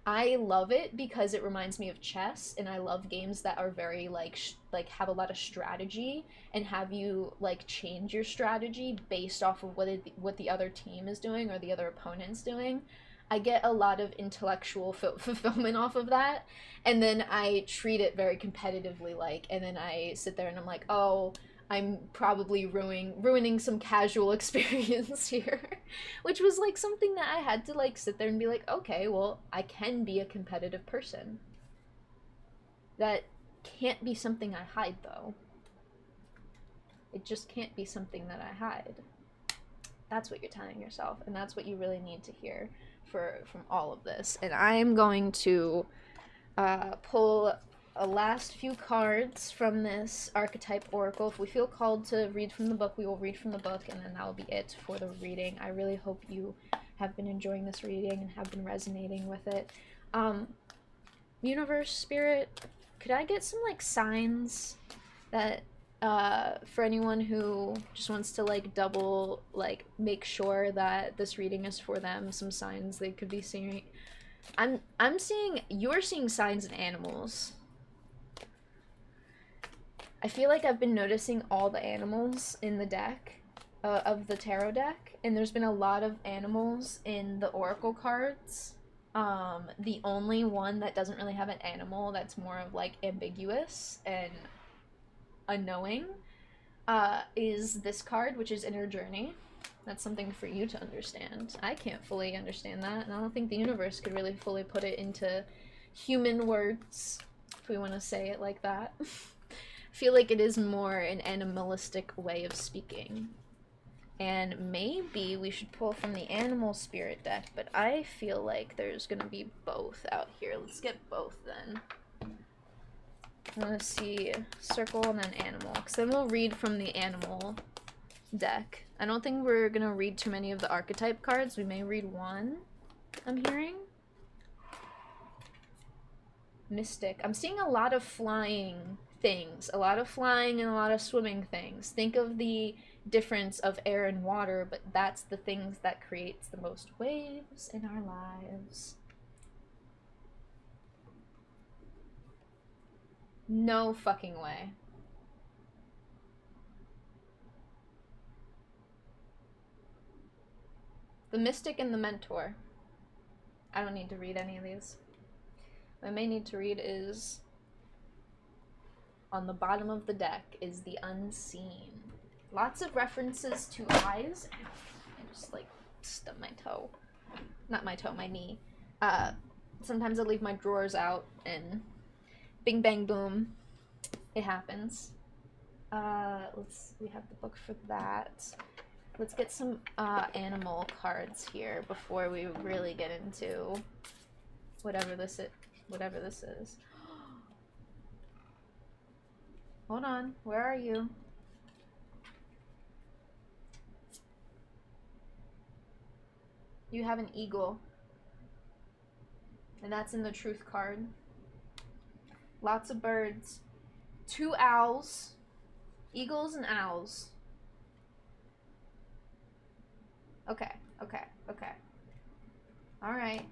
I love it because it reminds me of chess, and I love games that are very like like have a lot of strategy and have you like change your strategy based off of what the other team is doing or the other opponent's doing. I get a lot of intellectual fulfillment off of that, and then I treat it very competitively, like, and then I sit there and I'm like, oh, I'm probably ruining some casual experience here, which was like something that I had to like sit there and be like, okay, well, I can be a competitive person. That can't be something I hide, though. It just can't be something that I hide. That's what you're telling yourself, and that's what you really need to hear from all of this. And I am going to pull a last few cards from this archetype oracle. If we feel called to read from the book, we will read from the book, and then that will be it for the reading. I really hope you have been enjoying this reading and have been resonating with it. Universe, Spirit, could I get some like signs that for anyone who just wants to like double like make sure that this reading is for them, some signs they could be seeing? I'm seeing, you're seeing signs in animals. I feel like I've been noticing all the animals in the deck, of the tarot deck, and there's been a lot of animals in the oracle cards. The only one that doesn't really have an animal, that's more of like ambiguous and unknowing, is this card, which is Inner Journey. That's something for you to understand. I can't fully understand that, and I don't think the universe could really fully put it into human words, if we want to say it like that. I feel like it is more an animalistic way of speaking. And maybe we should pull from the animal spirit deck, but I feel like there's gonna be both out here. Let's get both then. I want to see circle and then animal, because then we'll read from the animal deck. I don't think we're gonna read too many of the archetype cards. We may read one, I'm hearing. Mystic. I'm seeing a lot of flying things. A lot of flying and a lot of swimming things. Think of the difference of air and water, but that's the things that creates the most waves in our lives. No fucking way. The Mystic and the Mentor. I don't need to read any of these. What I may need to read is on the bottom of the deck is the Unseen. Lots of references to eyes. I just like stubbed my toe. Not my toe, my knee. Sometimes I leave my drawers out and bing bang boom, it happens. We have the book for that. Let's get some animal cards here before we really get into whatever this is. Hold on, where are you? You have an eagle. And that's in the truth card. Lots of birds. 2 owls. Eagles and owls. Okay. Alright.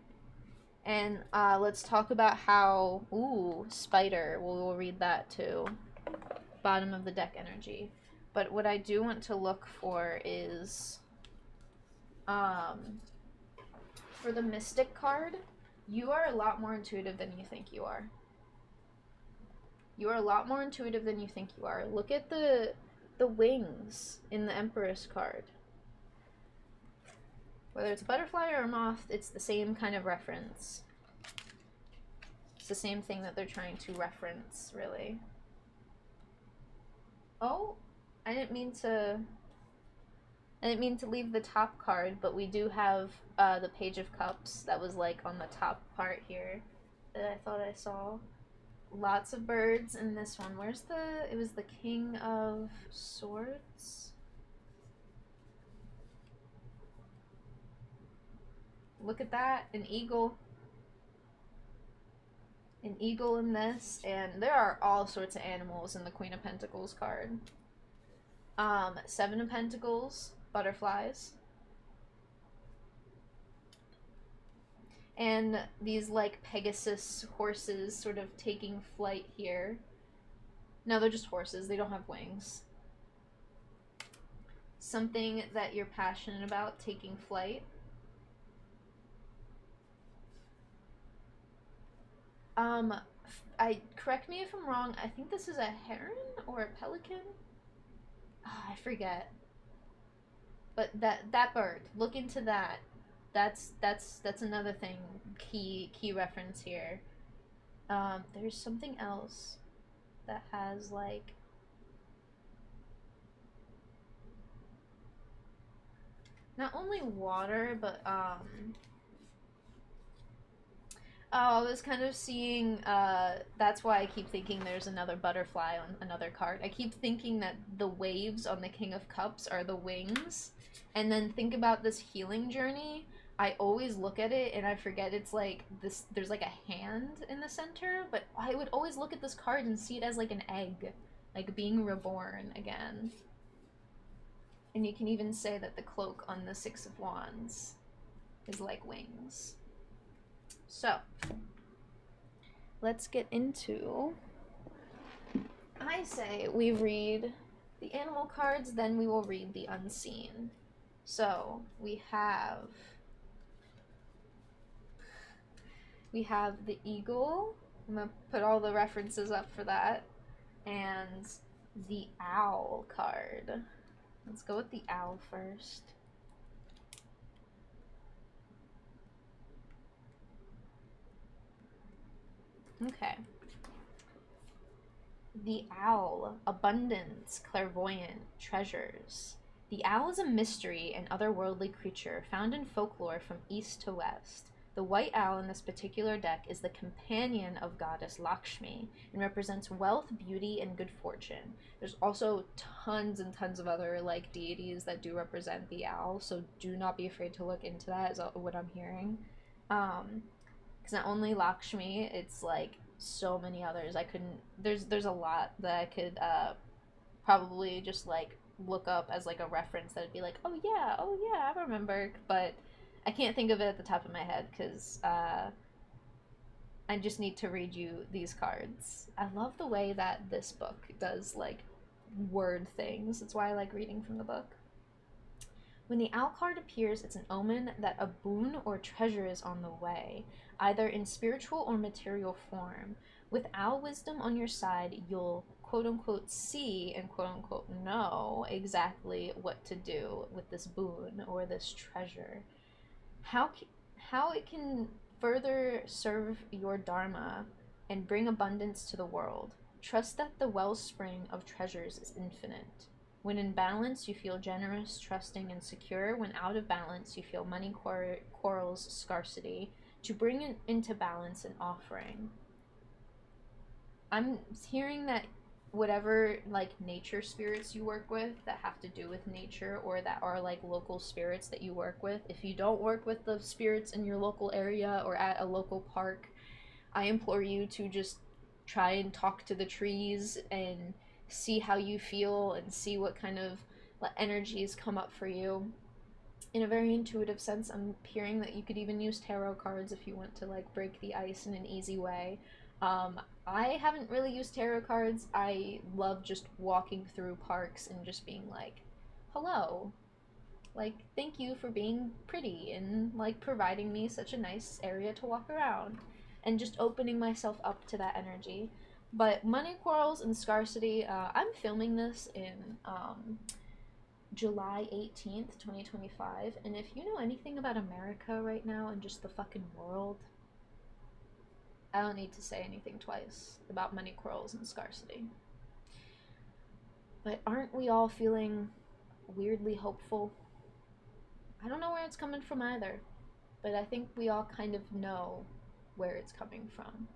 And let's talk about how... Ooh, spider. We'll read that too. Bottom of the deck energy. But what I do want to look for is... for the Mystic card, you are a lot more intuitive than you think you are. You are a lot more intuitive than you think you are. Look at the wings in the Empress card. Whether it's a butterfly or a moth, it's the same kind of reference. It's the same thing that they're trying to reference, really. Oh, I didn't mean to leave the top card, but we do have the Page of Cups that was like on the top part here that I thought I saw. Lots of birds in this one. It was the King of Swords? Look at that, an eagle. An eagle in this, and there are all sorts of animals in the Queen of Pentacles card. 7 of Pentacles, butterflies. And these like Pegasus horses sort of taking flight here. No, they're just horses, they don't have wings. Something that you're passionate about taking flight. Correct me if I'm wrong, I think this is a heron or a pelican? I forget. But that bird, look into that. That's another thing, key reference here. There's something else that has like not only water, but oh, I was kind of seeing, that's why I keep thinking there's another butterfly on another card. I keep thinking that the waves on the King of Cups are the wings. And then think about this healing journey. I always look at it and I forget it's like this, there's like a hand in the center, but I would always look at this card and see it as like an egg, like being reborn again. And you can even say that the cloak on the 6 of Wands is like wings. So, let's get into, I say we read the animal cards, then we will read the Unseen. So, we have the eagle. I'm going to put all the references up for that. And the owl card. Let's go with the owl first. Okay. The owl, abundance, clairvoyant, treasures. The owl is a mystery and otherworldly creature found in folklore from east to west. The white owl in this particular deck is the companion of goddess Lakshmi and represents wealth, beauty, and good fortune. There's also tons and tons of other like deities that do represent the owl, so do not be afraid to look into that, is what I'm hearing. Because not only Lakshmi, it's like so many others. I couldn't. There's a lot that I could probably just like look up as like a reference that'd be like, oh yeah, I remember, but I can't think of it at the top of my head because I just need to read you these cards. I love the way that this book does like word things. That's why I like reading from the book. When the owl card appears, it's an omen that a boon or treasure is on the way, either in spiritual or material form. With owl wisdom on your side, you'll quote unquote see and quote unquote know exactly what to do with this boon or this treasure. How it can further serve your dharma and bring abundance to the world. Trust that the wellspring of treasures is infinite. When in balance, you feel generous, trusting, and secure. When out of balance, you feel money quarrels, scarcity. To bring it into balance, an offering. I'm hearing that whatever like nature spirits you work with that have to do with nature or that are like local spirits that you work with, if you don't work with the spirits in your local area or at a local park, I implore you to just try and talk to the trees and see how you feel and see what kind of energies come up for you. In a very intuitive sense, I'm hearing that you could even use tarot cards if you want to like break the ice in an easy way. I haven't really used tarot cards. I love just walking through parks and just being like, hello. Like, thank you for being pretty and like providing me such a nice area to walk around and just opening myself up to that energy. But money quarrels and scarcity, I'm filming this in July 18th, 2025, and if you know anything about America right now and just the fucking world, I don't need to say anything twice about money quarrels and scarcity. But aren't we all feeling weirdly hopeful? I don't know where it's coming from either, but I think we all kind of know where it's coming from.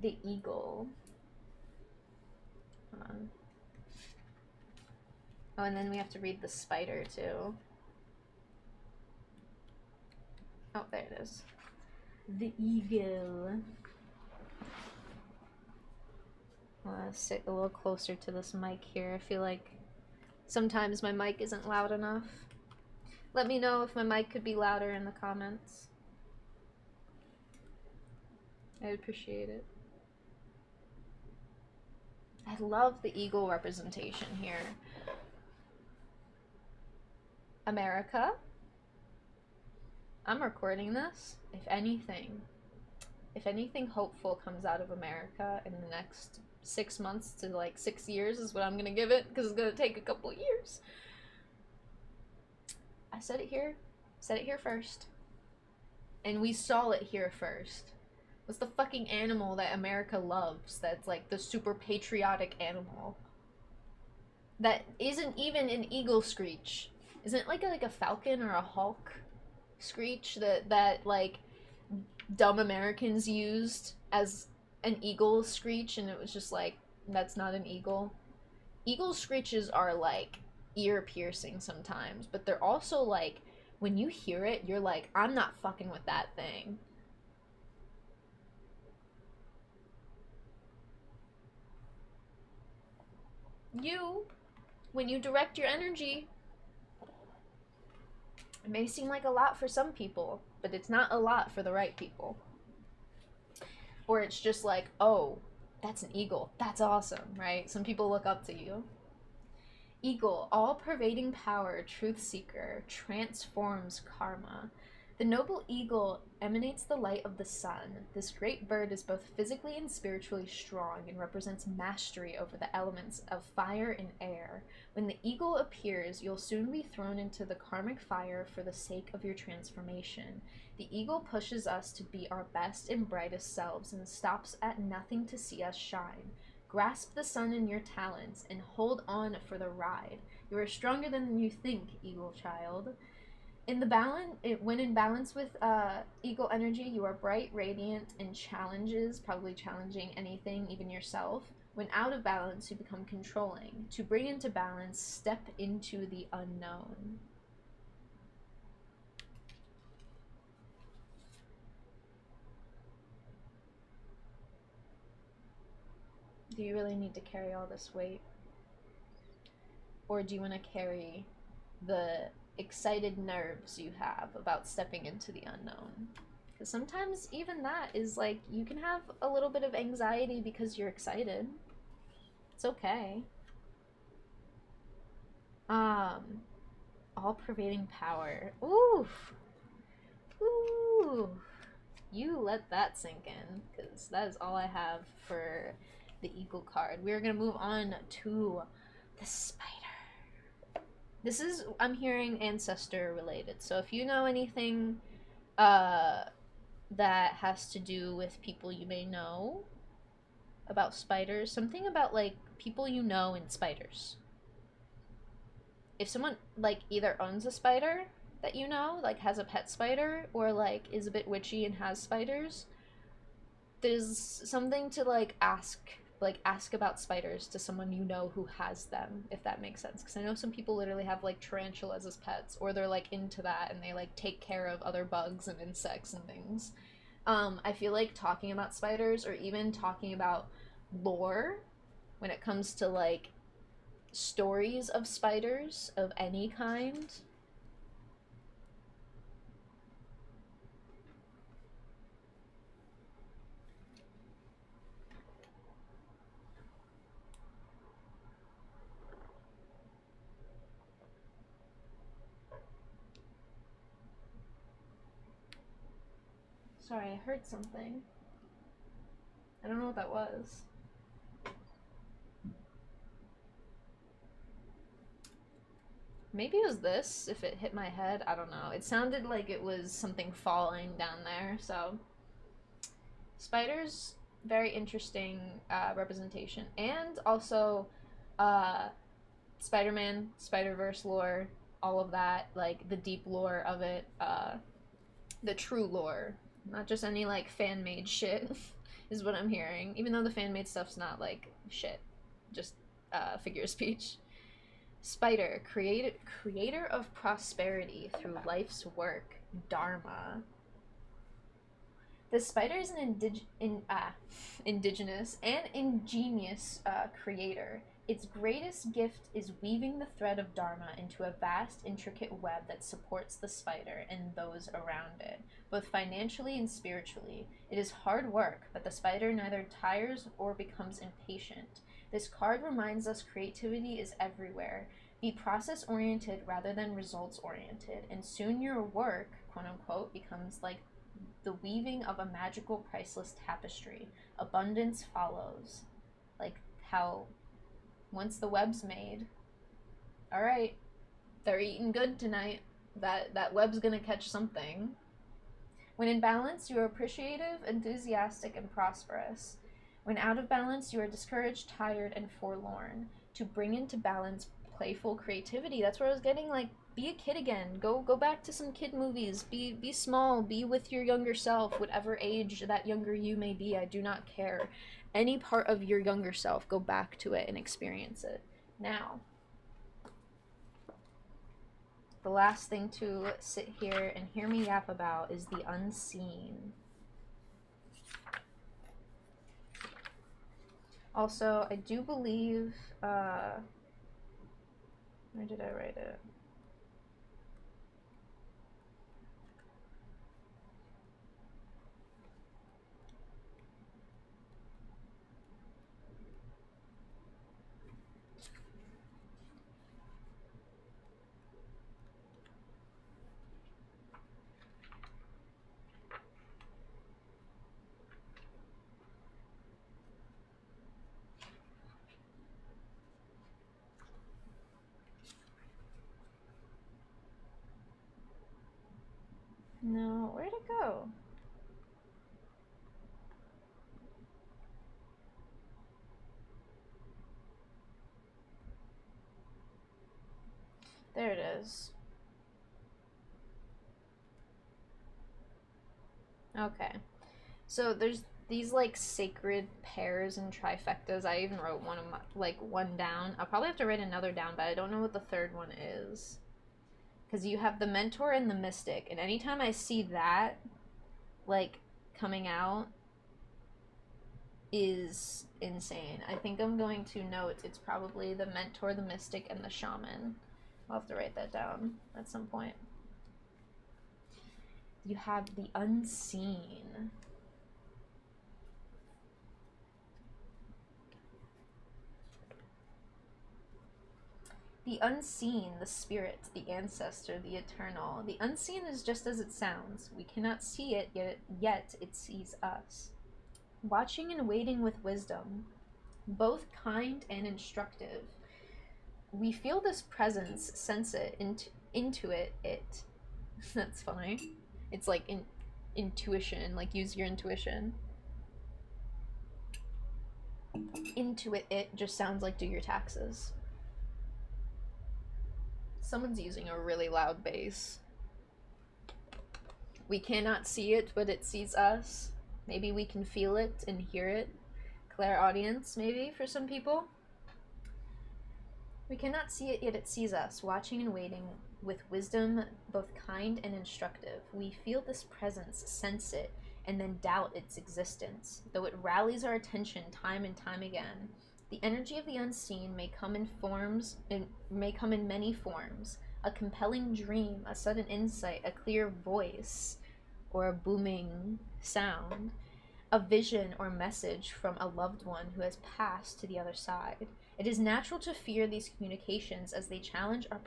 The eagle. Oh, and then we have to read the spider too. Oh, there it is. The eagle. Sit a little closer to this mic here. I feel like sometimes my mic isn't loud enough. Let me know if my mic could be louder in the comments. I'd appreciate it. I love the eagle representation here. America. I'm recording this. If anything hopeful comes out of America in the next 6 months to like 6 years is what I'm gonna give it, because it's gonna take a couple years. I said it here first. And we saw it here first. What's the fucking animal that America loves that's like the super patriotic animal? That isn't even an eagle screech. Isn't it like a falcon or a hawk screech that like dumb Americans used as an eagle screech, and it was just like, that's not an eagle. Eagle screeches are like ear piercing sometimes, but they're also like, when you hear it, you're like, I'm not fucking with that thing. When you direct your energy, it may seem like a lot for some people, but it's not a lot for the right people. Or it's just like, oh, that's an eagle. That's awesome, right? Some people look up to you. Eagle, all-pervading power, truth seeker, transforms karma. The noble eagle emanates the light of the sun. This great bird is both physically and spiritually strong and represents mastery over the elements of fire and air. When the eagle appears, you'll soon be thrown into the karmic fire for the sake of your transformation. The eagle pushes us to be our best and brightest selves and stops at nothing to see us shine. Grasp the sun in your talons and hold on for the ride. You are stronger than you think, Eagle Child. When in balance with Eagle energy, you are bright, radiant, and challenges, probably challenging anything, even yourself. When out of balance, you become controlling. To bring into balance, step into the unknown. Do you really need to carry all this weight? Or do you want to carry the excited nerves you have about stepping into the unknown? Because sometimes even that is like, you can have a little bit of anxiety because you're excited. It's okay. All pervading power. Ooh. Ooh. You let that sink in, because that is all I have for the Eagle card. We're gonna move on to the Spider. This is, I'm hearing, ancestor related. So if you know anything that has to do with people you may know about spiders, something about like people you know and spiders. If someone like either owns a spider that you know, like has a pet spider, or like is a bit witchy and has spiders, there's something to ask about spiders to someone you know who has them, if that makes sense. Because I know some people literally have like tarantulas as pets, or they're like into that and they like take care of other bugs and insects and things. I feel like talking about spiders, or even talking about lore when it comes to like stories of spiders of any kind. Sorry, I heard something. I don't know what that was. Maybe it was this, if it hit my head. I don't know. It sounded like it was something falling down there, so. Spiders, very interesting representation. And also, Spider Man, Spider Verse lore, all of that, like the deep lore of it, the true lore. Not just any like fan made shit, is what I'm hearing. Even though the fan made stuff's not like shit, just figure of speech. Spider, creator of prosperity through life's work, Dharma. The spider is an indigenous and ingenious creator. Its greatest gift is weaving the thread of Dharma into a vast, intricate web that supports the spider and those around it, both financially and spiritually. It is hard work, but the spider neither tires or becomes impatient. This card reminds us creativity is everywhere. Be process oriented rather than results oriented, and soon your work, quote unquote, becomes like the weaving of a magical, priceless tapestry. Abundance follows. Like how once the web's made, all right, they're eating good tonight. That web's gonna catch something. When in balance, you are appreciative, enthusiastic, and prosperous. When out of balance, you are discouraged, tired, and forlorn. To bring into balance playful creativity. That's where I was getting like, be a kid again. Go back to some kid movies. Be small. Be with your younger self, whatever age that younger you may be. I do not care. Any part of your younger self, go back to it and experience it. Now, the last thing to sit here and hear me yap about is the unseen. Also, I do believe, where did I write it? No, where'd it go? There it is. Okay. So there's these like sacred pairs and trifectas. I even wrote one of my, like one down. I'll probably have to write another down, but I don't know what the third one is. Because you have the mentor and the mystic, and anytime I see that like coming out is insane. I think I'm going to note it's probably the mentor, the mystic, and the shaman. I'll have to write that down at some point. You have the unseen. The unseen, the spirit, the ancestor, the eternal. The unseen is just as it sounds. We cannot see it, yet it sees us. Watching and waiting with wisdom, both kind and instructive. We feel this presence, sense it, into it. That's funny. It's like intuition, like use your intuition. Intuit it just sounds like do your taxes. Someone's using a really loud bass. We cannot see it, but it sees us. Maybe we can feel it and hear it. Clairaudience, maybe, for some people. We cannot see it, yet it sees us, watching and waiting with wisdom, both kind and instructive. We feel this presence, sense it, and then doubt its existence, though it rallies our attention time and time again. The energy of the unseen may come in many forms. A compelling dream, a sudden insight, a clear voice, or a booming sound, a vision or message from a loved one who has passed to the other side. It is natural to fear these communications as they challenge our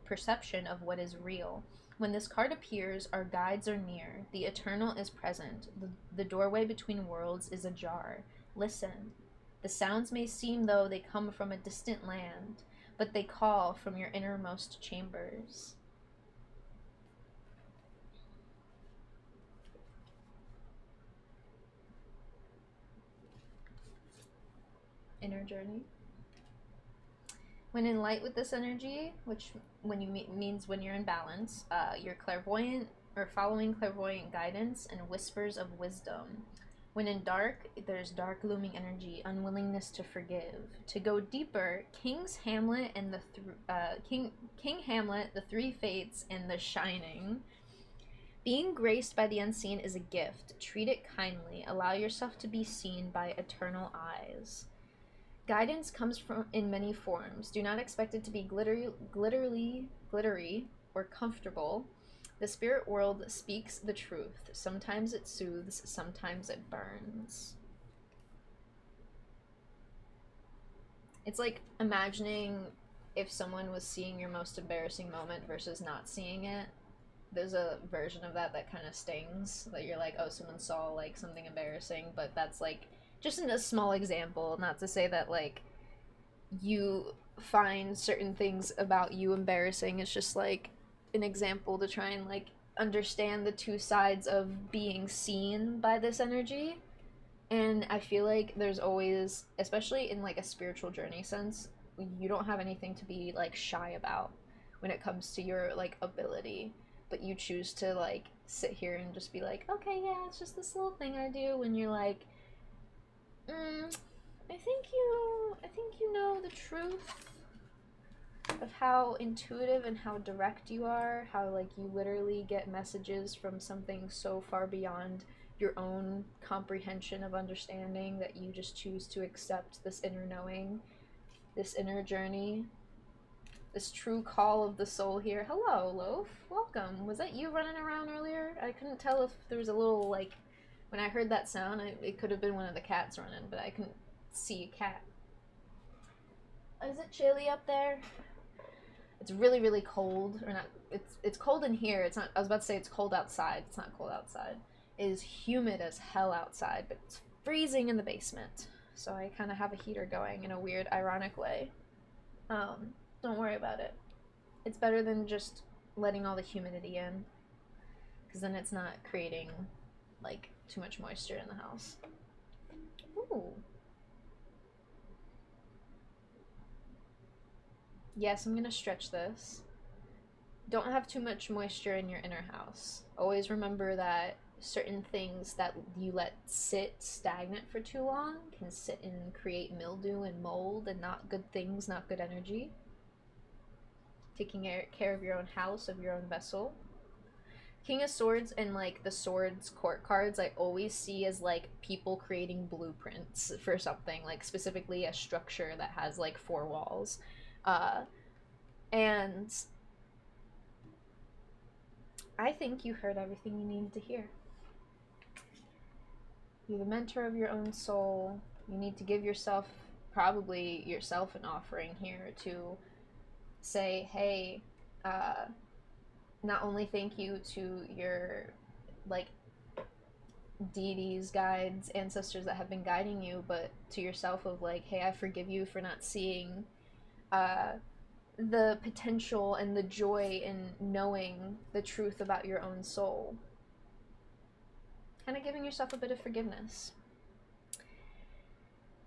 perception of what is real. When this card appears, our guides are near. The eternal is present. The doorway between worlds is ajar. Listen. The sounds may seem though they come from a distant land, but they call from your innermost chambers. Inner journey. When in light with this energy, which means when you're in balance, you're clairvoyant or following clairvoyant guidance and whispers of wisdom. When in dark, there's dark looming energy, unwillingness to forgive. To go deeper, King's Hamlet and King Hamlet, the Three Fates, and The Shining. Being graced by the unseen is a gift. Treat it kindly. Allow yourself to be seen by eternal eyes. Guidance comes in many forms. Do not expect it to be glittery, or comfortable. The spirit world speaks the truth. Sometimes it soothes, sometimes it burns. It's like imagining if someone was seeing your most embarrassing moment versus not seeing it. There's a version of that that kind of stings. That you're like, oh, someone saw like something embarrassing, but that's like just in a small example, not to say that like you find certain things about you embarrassing. It's just like an example to try and like understand the two sides of being seen by this energy. And I feel like there's always, especially in like a spiritual journey sense, you don't have anything to be like shy about when it comes to your like ability, but you choose to like sit here and just be like, okay, yeah, it's just this little thing I do. When you're like, I think you know the truth of how intuitive and how direct you are, how like you literally get messages from something so far beyond your own comprehension of understanding that you just choose to accept this inner knowing, this inner journey, this true call of the soul here. Hello, Loaf. Welcome. Was that you running around earlier? I couldn't tell if there was a little like when I heard that sound, it could have been one of the cats running, but I couldn't see a cat. Is it chilly up there? It's really, really cold. Or not. It's cold in here. It's not. I was about to say it's cold outside. It's not cold outside. It is humid as hell outside, but it's freezing in the basement. So I kind of have a heater going in a weird, ironic way. Don't worry about it. It's better than just letting all the humidity in, because then it's not creating like too much moisture in the house. Ooh. Yes, I'm gonna stretch this. don't have too much moisture in your inner house. Always remember that certain things that you let sit stagnant for too long can sit and create mildew and mold and not good things, not good energy. Taking care of your own house, of your own vessel. King of Swords and like the Swords court cards, I always see as like people creating blueprints for something, like specifically a structure that has like 4 walls. And I think you heard everything you needed to hear. You're the mentor of your own soul. You need to give yourself, probably yourself, an offering here to say, hey, not only thank you to your like deities, guides, ancestors that have been guiding you, but to yourself of like, hey, I forgive you for not seeing uh, the potential and the joy in knowing the truth about your own soul. Kind of giving yourself a bit of forgiveness.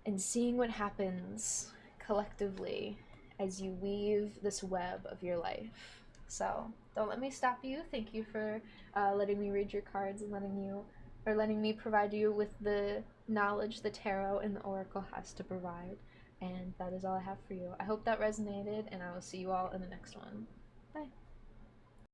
And seeing what happens collectively as you weave this web of your life. So don't let me stop you. Thank you for letting me read your cards and letting me provide you with the knowledge the tarot and the oracle has to provide. And that is all I have for you. I hope that resonated, and I will see you all in the next one. Bye.